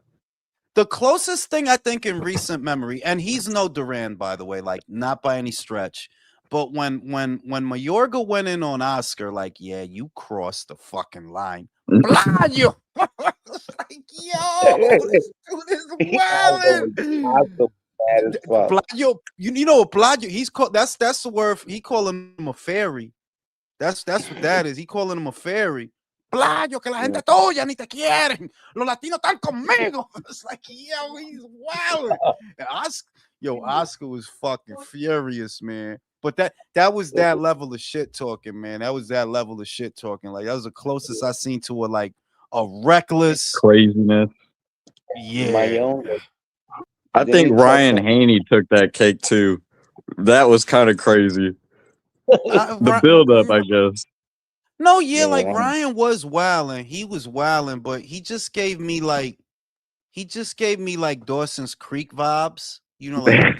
the closest thing I think in recent memory, and he's no Duran, by the way, like not by any stretch. But when Mayorga went in on Oscar, like, yeah, you crossed the fucking line. Blah, you like, yo, this dude is Oscar wildin'. bad as fuck. Playo, you know what Playo? He's called that's the word. He calling him a fairy. That's what that is. He calling him a fairy. Playo, que la Yeah. gente tuya ni te quieren. Los latinos están conmigo. It's like, yo, he's wild. Oscar was fucking furious, man. But that was that level of shit talking, man. That was that level of shit talking. Like that was the closest I seen to a reckless. Craziness. My Yeah. own. I Then think he touched Ryan on. Haney took that cake too. That was kind of crazy. I, The build up, I guess. No, yeah, Yeah, like Ryan. Ryan was wilding. He was wilding, but he just gave me like Dawson's Creek vibes. You know, like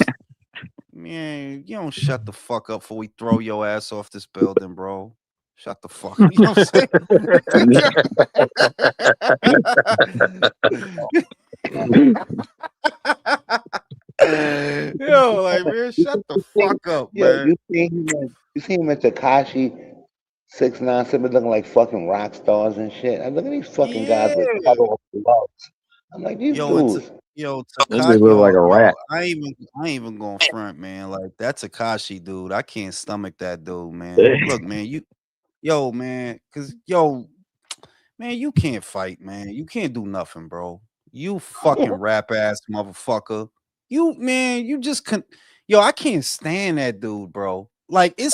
man, you don't shut the fuck up before we throw your ass off this building, bro. Shut the fuck up. You know what I'm saying? Yo, like man, shut the fuck up, Yo, man. you seen him at Takashi 6ix9ine looking like fucking rock stars and shit. I look at these fucking guys with Yeah. cut off gloves. I'm like, these Yo, it's dudes. This dude look like a rat. I ain't even going front, man. Like that Takashi dude, I can't stomach that dude, man. Look, man, man, man, you can't fight, man. You can't do nothing, bro. You fucking rap ass motherfucker. You just I can't stand that dude, bro. Like Right?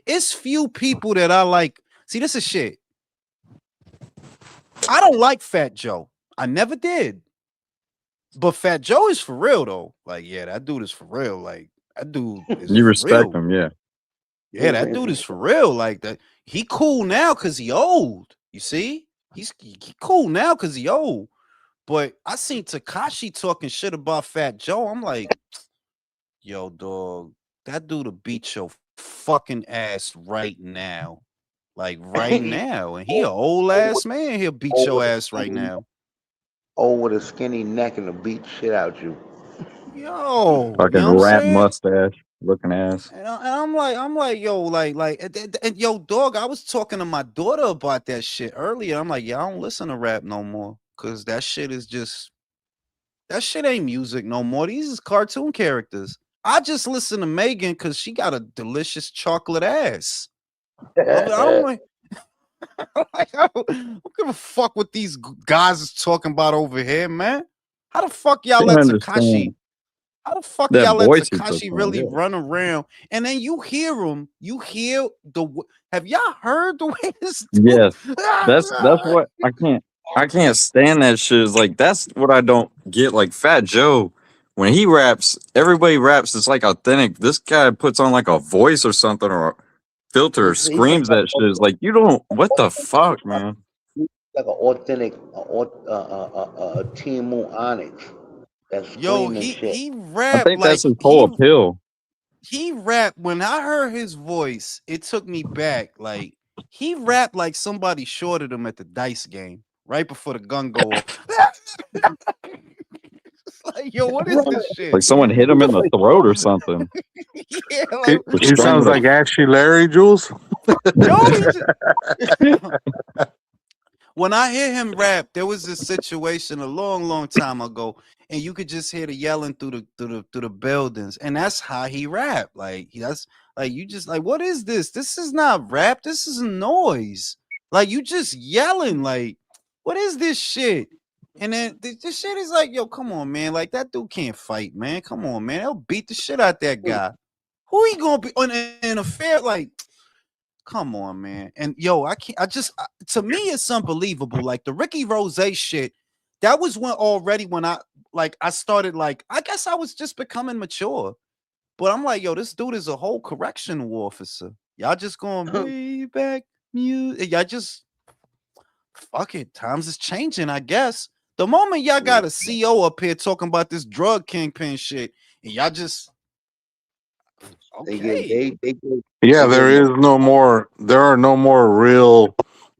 it's few people that I like. See, this is shit. I don't like Fat Joe. I never did. But Fat Joe is for real though. Like, yeah, that dude is for real. Like, that dude is You for respect real. him, yeah. Yeah, that dude is for real. Like that. He cool now because he old. You see? He cool now because he old. But I seen Takashi talking shit about Fat Joe. I'm like, yo, dog, that dude'll beat your fucking ass right now. Like right now. And he a old ass man. He'll beat your Over ass right now. old with a skinny neck and to beat shit out you. Yo, you Fucking know what I'm rat saying? mustache looking ass. And I'm like, yo, and yo, dog. I was talking to my daughter about that shit earlier. I'm like, yeah, I don't listen to rap no more, cause that shit ain't music no more. These is cartoon characters. I just listen to Megan because she got a delicious chocolate ass. I'm like, I don't give a fuck what these guys is talking about over here, man. How the fuck y'all I don't let understand Takashi? How the fuck that y'all let voice he puts Takashi on. really Yeah. run around? And then you hear him. You hear have y'all heard the way this dude? Yes, that's what I can't stand that shit. Is like that's what I don't get. Like Fat Joe, when he raps, everybody raps. It's like authentic. This guy puts on like a voice or something or a filter, or He got screams that shit. It's like you don't. What the fuck, man? like an authentic, Timu Onyx that's Yo, screaming he shit. he I rap think that's like his whole appeal. he rapped. When I heard his voice, it took me back. Like he rapped like somebody shorted him at the dice game right before the gun go off. It's like, yo, what is this shit? Like someone hit him in the throat or something. Yeah, He, like Or he sounds strangled like Ashley Larry, Jules. yo, he just when I hear him rap, there was this situation a long, long time ago, and you could just hear the yelling through the buildings, and that's how he rap. Like that's like you just like, what is this? This is not rap. This is noise. Like you just yelling. Like what is this shit? And then this shit is like, yo, come on, man. Like that dude can't fight, man. Come on, man. They'll beat the shit out that guy. Who he gonna be in a fair like? Come on, man. And yo, I can't. To me, it's unbelievable. Like the Ricky Rose shit. That was when I started like I guess I was just becoming mature. But I'm like, yo, this dude is a whole correctional officer. Y'all just going way back music. Y'all just fuck it. Times is changing, I guess. The moment y'all got a CO up here talking about this drug kingpin shit, and y'all just They give okay. Yeah, they give there is no more. There are no more real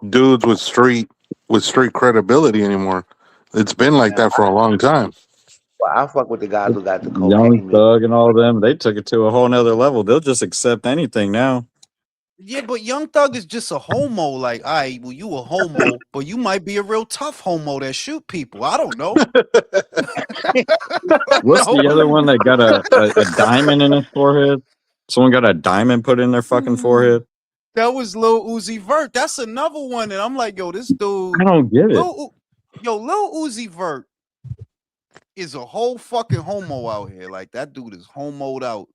dudes with street credibility anymore. It's been like man. that for a long time. I fuck with the guys who got the Young cocaine music. Thug and all of them, they took it to a whole nother level. They'll just accept anything now. Yeah, but Young Thug is just a homo. Like, all right, well, you a homo, but you might be a real tough homo that shoot people. I don't know. What's No. the other one that got a diamond in his forehead? Someone got a diamond put in their fucking forehead. That was Lil Uzi Vert. That's another one. And I'm like, yo, this dude, I don't get it. Lil Uzi Vert is a whole fucking homo out here. Like, that dude is homoed out.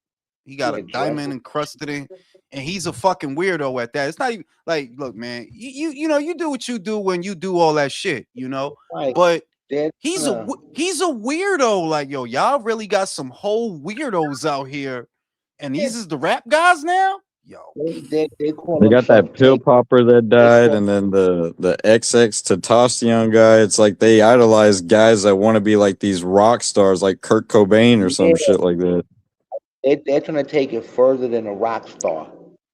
He got a diamond encrusted in, and he's a fucking weirdo at that. It's not even like, look, man, you know, you do what you do when you do all that shit, you know. Like, But they're he's gonna- a weirdo. Like, yo, y'all really got some whole weirdos out here, and these is the rap guys now. Yo, they call They got themselves that pill take. popper that died, and then the XX Tentacion guy. It's like they idolize guys that want to be like these rock stars, like Kurt Cobain or some Yeah, shit like that. they're trying to take it further than a rock star.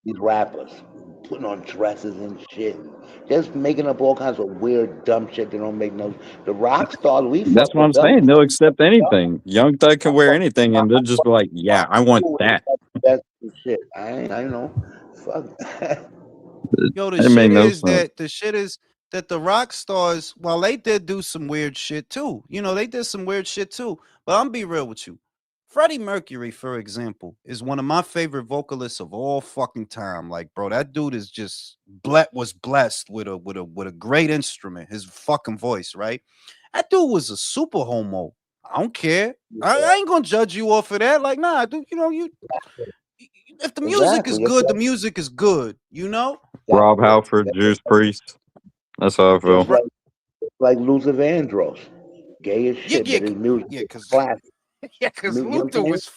These rappers putting on dresses and shit, just making up all kinds of weird, dumb shit that don't make no. The rock stars, we That's fuck what I'm with them. saying. They'll accept anything. Young Thug can wear anything, and they'll just be like, "Yeah, I want that." That's the shit. I know. Fuck. yo, It made no sense. the shit is that the rock stars, while they did do some weird shit too, you know, they did some weird shit too. But I'm be real with you. Freddie Mercury, for example, is one of my favorite vocalists of all fucking time. Like, bro, that dude is just was blessed with a great instrument, his fucking voice, right? That dude was a super homo. I don't care. I ain't gonna judge you off of that. Like, nah, dude, you know, if the music is Exactly. good, the music is good, you know? Rob Halford, Juice Priest. That's how I feel. Just like Luther Vandross, gay as Yeah, shit, yeah, but his music yeah, cause classic. yeah, cause You know what Luther I'm saying?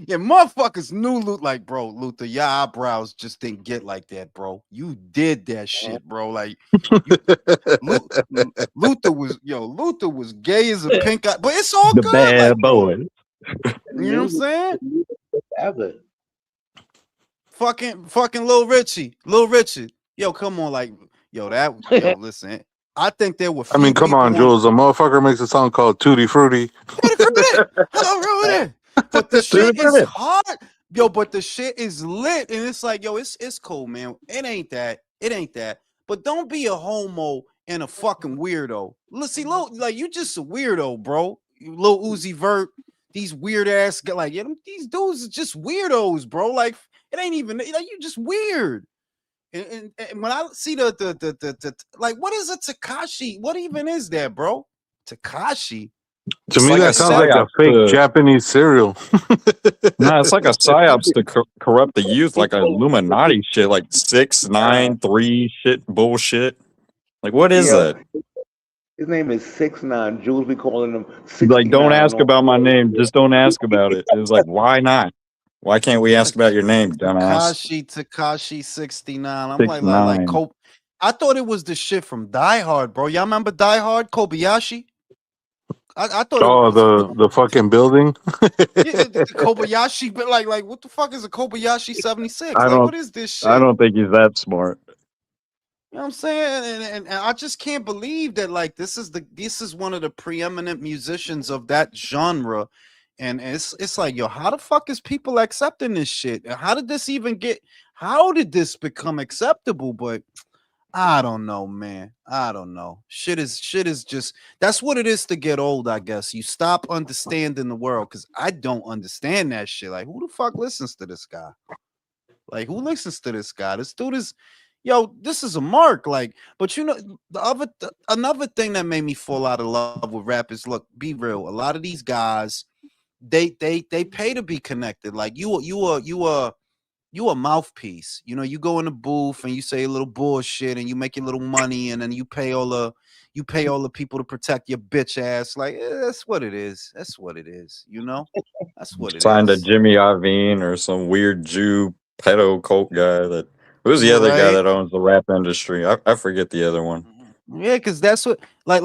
was motherfuckers knew Luther, like, bro, Luther, your eyebrows just didn't get like that, bro. You did that shit, bro. Like you Luther was gay as a pink eye, but it's all The good, bad like, bro. boy. You know what I'm saying? The music forever. Fucking Lil Richie. Yo, come on, like, yo, listen. I think there were I mean, few come people on, Jules. A motherfucker makes a song called Tutti Frutti. But the shit is Frutti. hard, yo. But the shit is lit, and it's like, yo, it's cool, man. It ain't that. It ain't that. But don't be a homo and a fucking weirdo. Let's see, like you just a weirdo, bro. You Lil Uzi Vert, these weird ass, like yeah, these dudes are just weirdos, bro. Like it ain't even like you just weird. And when I see the like, what is a Takashi? What even is that, bro? Takashi. To It's me, like a that sounds like a psyop fake to Japanese cereal. no, it's like a psyops to corrupt the youth, like a Illuminati shit, like 693 shit bullshit. Like what is Yo, that? his name is 6ix9ine. Jules be calling him Like, don't 69 and ask all. about my name. Just don't ask about it. It was like, why not? Why can't we ask about your name, dumbass? Takashi 69. I'm Six like nine. I thought it was the shit from Die Hard, bro. Y'all remember Die Hard? Kobayashi? I thought it Oh, was the fucking building. yeah, the Kobayashi, but like what the fuck is a Kobayashi 76? I Like, don't. what is this I shit? don't think he's that smart. You know what I'm saying? And I just can't believe that like this is one of the preeminent musicians of that genre. And it's like, yo, how the fuck is people accepting this shit? How did this become acceptable? But I don't know, man. I don't know. Shit is just that's what it is to get old, I guess. You stop understanding the world because I don't understand that shit. Like, who the fuck listens to this guy? Like, who listens to this guy? This dude is, yo, this is a mark. Like, but you know, another thing that made me fall out of love with rap is, look, be real. A lot of these guys, they pay to be connected. Like you a mouthpiece. You know, you go in the booth and you say a little bullshit and you make your little money, and then you pay all the people to protect your bitch ass. Like, that's what it is. That's what it is. You know, that's what it Signed to is. Jimmy Iovine or some weird Jew pedo cult guy. That who's the other guy Right. that owns the rap industry? I forget the other one. Yeah, because that's what like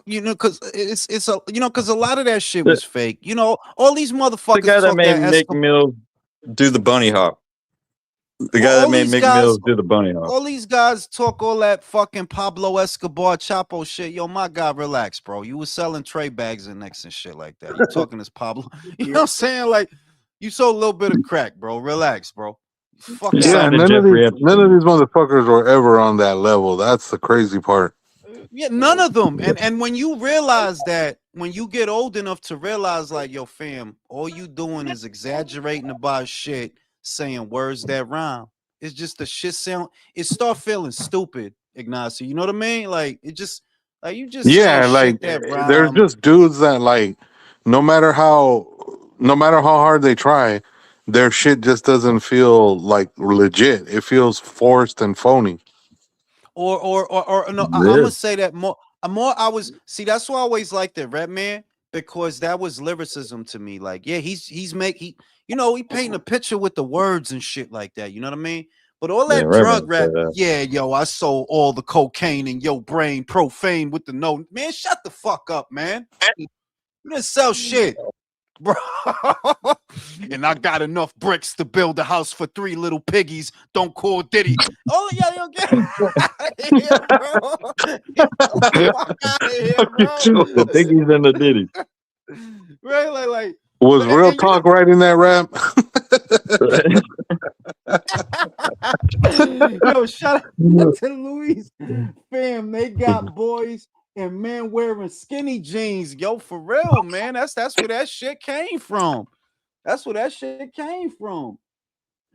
you know, because it's a you know, because a lot of that shit The, was fake. You know, all these the guy motherfuckers that talk made that Mick Mills do the bunny hop. The guy that all made these Mick guys Mills do the bunny hop. all these guys talk all that fucking Pablo Escobar Chapo shit. Yo, my God, relax, bro. You was selling tray bags and necks and shit like that. You talking this Pablo? You know what I'm saying? Like, you sold a little bit of crack, bro. Relax, bro. Fuck He out Yeah, signed of to here. Jeffrey none of Epstein. these motherfuckers were ever on that level. That's the crazy part. Yeah, none of them. And when you realize that, when you get old enough to realize, like, yo, fam, all you doing is exaggerating about shit, saying words that rhyme. It's just the shit sound. It start feeling stupid, Ignacio. You know what I mean? Like it just, like you just saying Yeah, shit like that they're rhyme. just dudes that like no matter how no matter how hard they try, their shit just doesn't feel like legit. It feels forced and phony. Or no, I'm Yeah. gonna say that more. More, I was see. That's why I always liked the Red Man, because that was lyricism to me. Like, yeah, you know, he painting a picture with the words and shit like that. You know what I mean? But all Yeah, that Redman drug said rap, that. yeah, yo, I sold all the cocaine in your brain, profane with the no, man. Shut the fuck up, man. You didn't sell shit, bro. And I got enough bricks to build a house for 3 little piggies. Don't call Diddy. Oh yeah, yo, get out of here, bro. Get the fuck out of here, Fuck you bro. too. The Biggies and the Diddy. Right, like, Was Real and you know, Talk writing that rap? yo, shout out to Luis. Fam, they got boys and men wearing skinny jeans. Yo, for real, man. That's where that shit came from. That's where that shit came from.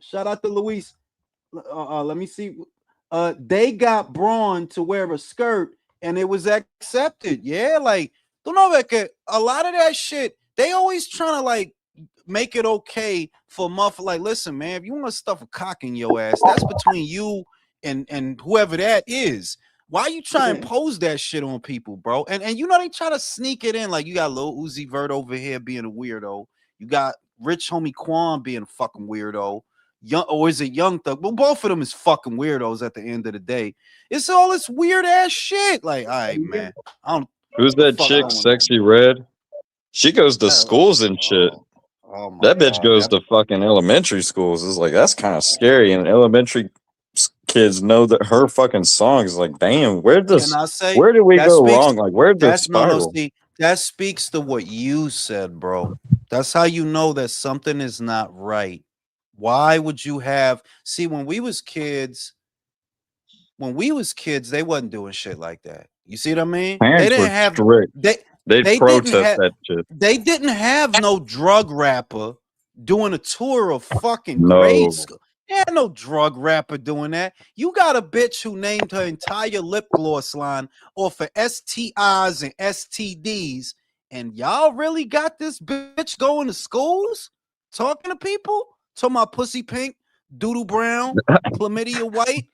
Shout out to Luis. Let me see. They got Braun to wear a skirt and it was accepted. Yeah, like, don't know, like a lot of that shit. They always trying to like make it okay for muff. Like, listen, man, if you want to stuff a cock in your ass, that's between you and whoever that is. Why you try and pose that shit on people, bro? And you know they try to sneak it in. Like, you got Lil Uzi Vert over here being a weirdo. You got Rich Homie Quan being a fucking weirdo. Young, or is it Young Thug? Well, both of them is fucking weirdos at the end of the day. It's all this weird ass shit. Like, all right, man. I don't Who's the that fuck chick, going on. Sexy Red? She goes to Oh, schools and shit. oh my That bitch God. goes to fucking elementary schools. It's like, that's kind of scary. In elementary kids know that her fucking songs. Like, damn, Can I say where did we that go speaks? wrong? Like, where'd the That's no, spiral? see, that speaks to what you said, bro. That's how you know that something is not right. Why would you have, see, when we was kids, they wasn't doing shit like that. You see what I mean? They Parents didn't were have strict. they They'd they didn't protest have that shit. they didn't have no drug rapper doing a tour of fucking grade No. school. Yeah, no drug rapper doing that. You got a bitch who named her entire lip gloss line off of STIs and STDs, and y'all really got this bitch going to schools, talking to people, talking about pussy pink, doodle brown, chlamydia white.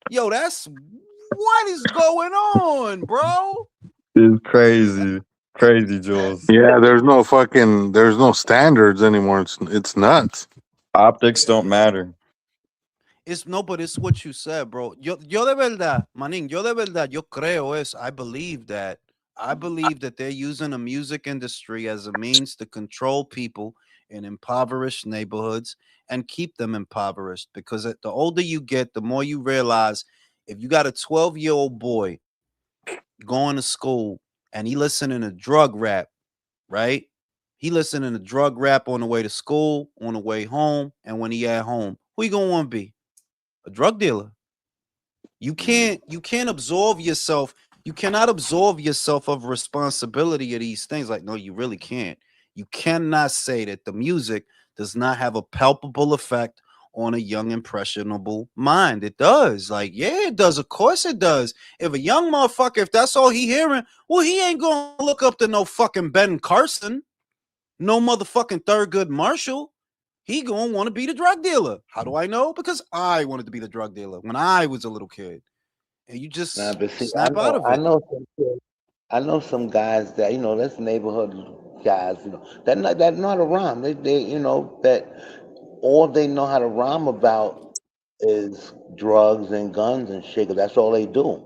Yo, that's what is going on, bro? It's crazy. Crazy, Jules. Yeah, there's no standards anymore. It's nuts. Optics don't matter. It's no, but it's what you said, bro. Yo de verdad, manín, yo de verdad, yo creo es, I believe that they're using the music industry as a means to control people in impoverished neighborhoods and keep them impoverished. Because the older you get, the more you realize if you got a 12-year-old boy going to school and he listening to drug rap, right? He listening to drug rap on the way to school, on the way home, and when he at home. Who you gonna want to be? A drug dealer. You can't absolve yourself. You cannot absolve yourself of responsibility of these things. Like, no, you really can't. You cannot say that the music does not have a palpable effect on a young, impressionable mind. It does. Like, yeah, it does. Of course it does. If a young motherfucker, if that's all he hearing, well, he ain't gonna look up to no fucking Ben Carson, no motherfucking Thurgood Marshall. He gonna want to be the drug dealer. How do I know? Because I wanted to be the drug dealer when I was a little kid. And you just Nah, but see, snap out of it. I know some guys that that's neighborhood guys. That know how to rhyme. They that all they know how to rhyme about is drugs and guns and shit. 'Cause that's all they do.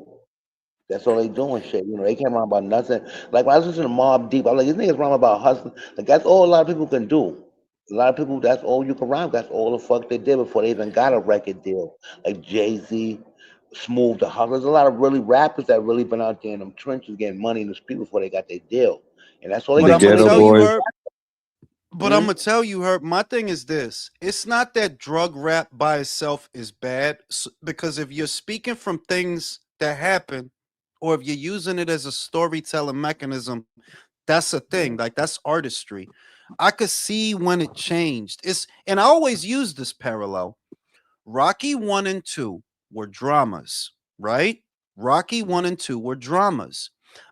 That's all they doing shit. They can't rhyme about nothing. Like when I was listening to Mob Deep, I was like, these niggas rhyme about hustling. Like that's all a lot of people can do. A lot of people, that's all you can rhyme. That's all the fuck they did before they even got a record deal. Like Jay-Z, Smooth the Hustle. There's a lot of really rappers that really been out there in them trenches getting money in the street before they got their deal. And that's all they But The I'm that's gonna all they Ghetto tell do. you, Boys. Herb. But I'm Hmm? gonna tell you, Herb. My thing is this: it's not that drug rap by itself is bad, because if you're speaking from things that happen, or if you're using it as a storytelling mechanism, that's a thing. Like that's artistry. I could see when it changed. And I always use this parallel. Rocky 1 and 2 were dramas, right? Rocky 1 and 2 were dramas.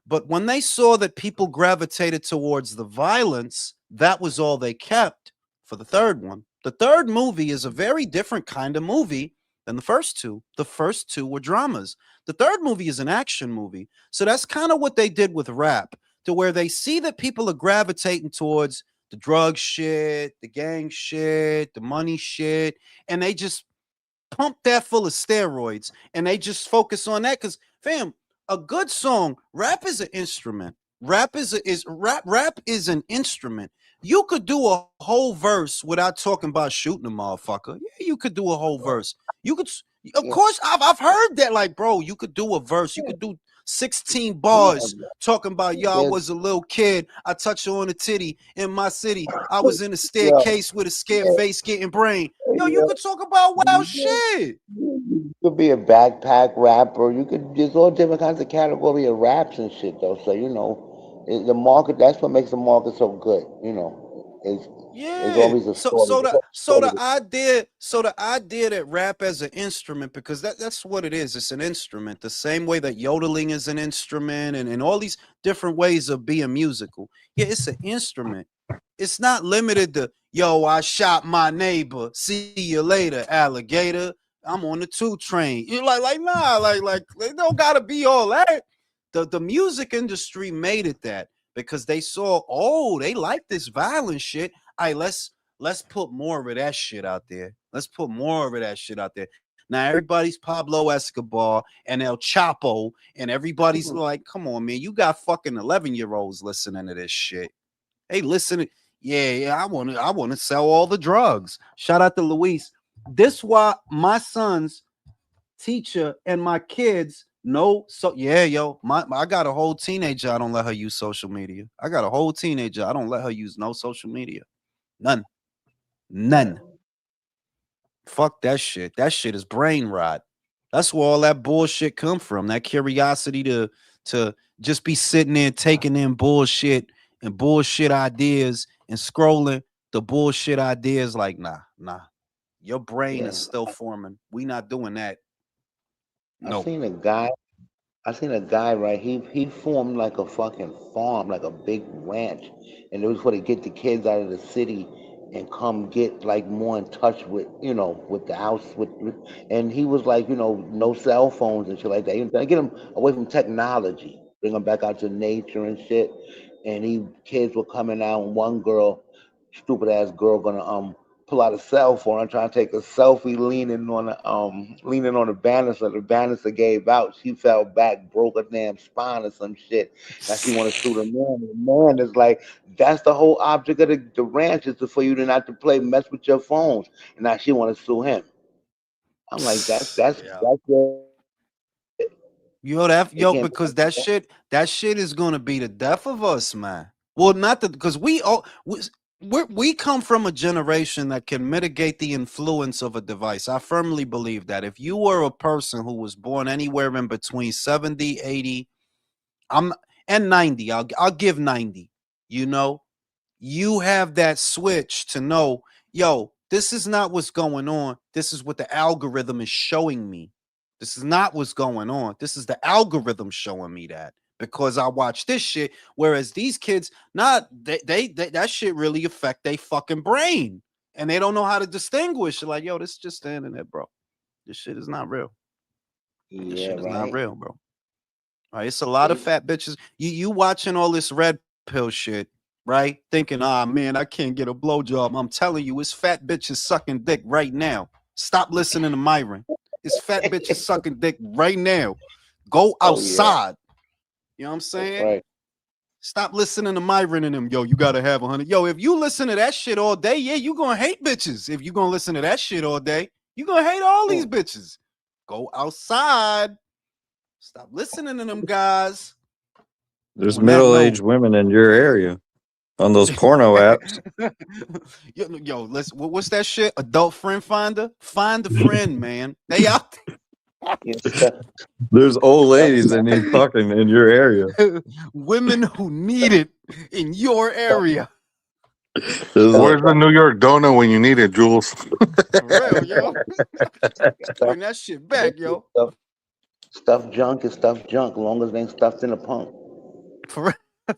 But when they saw that people gravitated towards the violence, that was all they kept for the third one. The third movie is a very different kind of movie than the first two. The first two were dramas. The third movie is an action movie. So that's kind of what they did with rap, to where they see that people are gravitating towards the drug shit, the gang shit, the money shit, and they just pump that full of steroids and they just focus on that. Because fam, a good song, rap is an instrument. Rap is an instrument. You could do a whole verse without talking about shooting a motherfucker. Yeah, you could do a whole verse. You could, of Yeah, course, I've heard that. Like, bro, you could do a verse. You could do 16 yeah, bars talking about, yo, I there's, was a little kid. I touched her on a titty in my city. I was in a yeah, staircase with a scared yeah, face getting brain. Yo, you yeah. could talk about wild Yeah. shit. You could be a backpack rapper. You could There's all different kinds of category of raps and shit though. So the market. That's what makes the market so good. It's Yeah. always a So story. so It's the always a so story. the idea so the idea that rap as an instrument, because that's what it is. It's an instrument. The same way that yodeling is an instrument, and all these different ways of being musical. Yeah, it's an instrument. It's not limited to, yo, I shot my neighbor. See you later, alligator. I'm on the 2 train. You're like, nah, like they don't gotta be all that. The music industry made it that because they saw, oh, they like this violent shit. All right, let's put more of that shit out there. Let's put more of that shit out there. Now everybody's Pablo Escobar and El Chapo, and everybody's like, come on, man, you got fucking 11-year-olds listening to this shit. Hey, listen, yeah, I want to sell all the drugs. Shout out to Luis. This why my sons teacher and my kids no. So yeah, yo, I got a whole teenager. I don't let her use social media. I got a whole teenager. I don't let her use no social media. None. Fuck that shit. That shit is brain rot. That's where all that bullshit come from. That curiosity to just be sitting there taking in bullshit and bullshit ideas and scrolling the bullshit ideas. Like, nah. Your brain is still forming. We not doing that. I No. seen a guy. I seen a guy, right? He formed like a fucking farm, like a big ranch, and it was for to get the kids out of the city and come get like more in touch with with the house and he was like no cell phones and shit like that. He was trying to get them away from technology, bring them back out to nature and shit. And kids were coming out, and one girl, stupid ass girl, gonna pull out a cell phone and try to take a selfie leaning on the banister. The banister gave out. She fell back, broke her damn spine or some shit. Now she want to sue the man. The man is like, that's the whole object of the ranch is for you to not to mess with your phones. And now she want to sue him. I'm like, that's Yeah. your Because that shit is gonna be the death of us, man. Well, not because we come from a generation that can mitigate the influence of a device. I firmly believe that if you were a person who was born anywhere in between 70, 80, and 90, I'll give 90. You have that switch to know, yo, this is not what's going on. This is what the algorithm is showing me. This is not what's going on. This is the algorithm showing me that because I watch this shit. Whereas these kids, that shit really affect their fucking brain. And they don't know how to distinguish. Like, yo, this is just the internet, bro. This shit is not real. This shit is not real, bro. All right, it's a lot of fat bitches. You watching all this red pill shit, right? Thinking, man, I can't get a blowjob. I'm telling you, it's fat bitches sucking dick right now. Stop listening to Myron. It's fat bitches sucking dick right now. Go outside. You know what I'm saying? That's right. Stop listening to Myron and them. Yo, you gotta have 100. Yo, if you listen to that shit all day, yeah, you gonna hate bitches. If you gonna listen to that shit all day, you gonna hate all these bitches. Go outside. Stop listening to them guys. There's middle-aged women in your area on those porno apps. Yo, what's that shit? Adult friend finder? Find a friend, man. They out there. There's old ladies that need fucking in your area. Women who need it in your area. Where's the New York donut when you need it, Jules? For real, yo. Bring that shit back, yo. Stuff junk is stuff junk, long as they ain't stuffed in a punk. For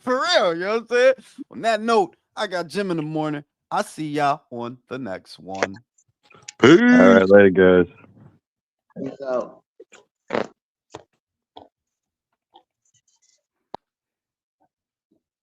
real, you know what I'm saying? On that note, I got gym in the morning. I'll see y'all on the next one. Peace. All right, later, guys. Peace out.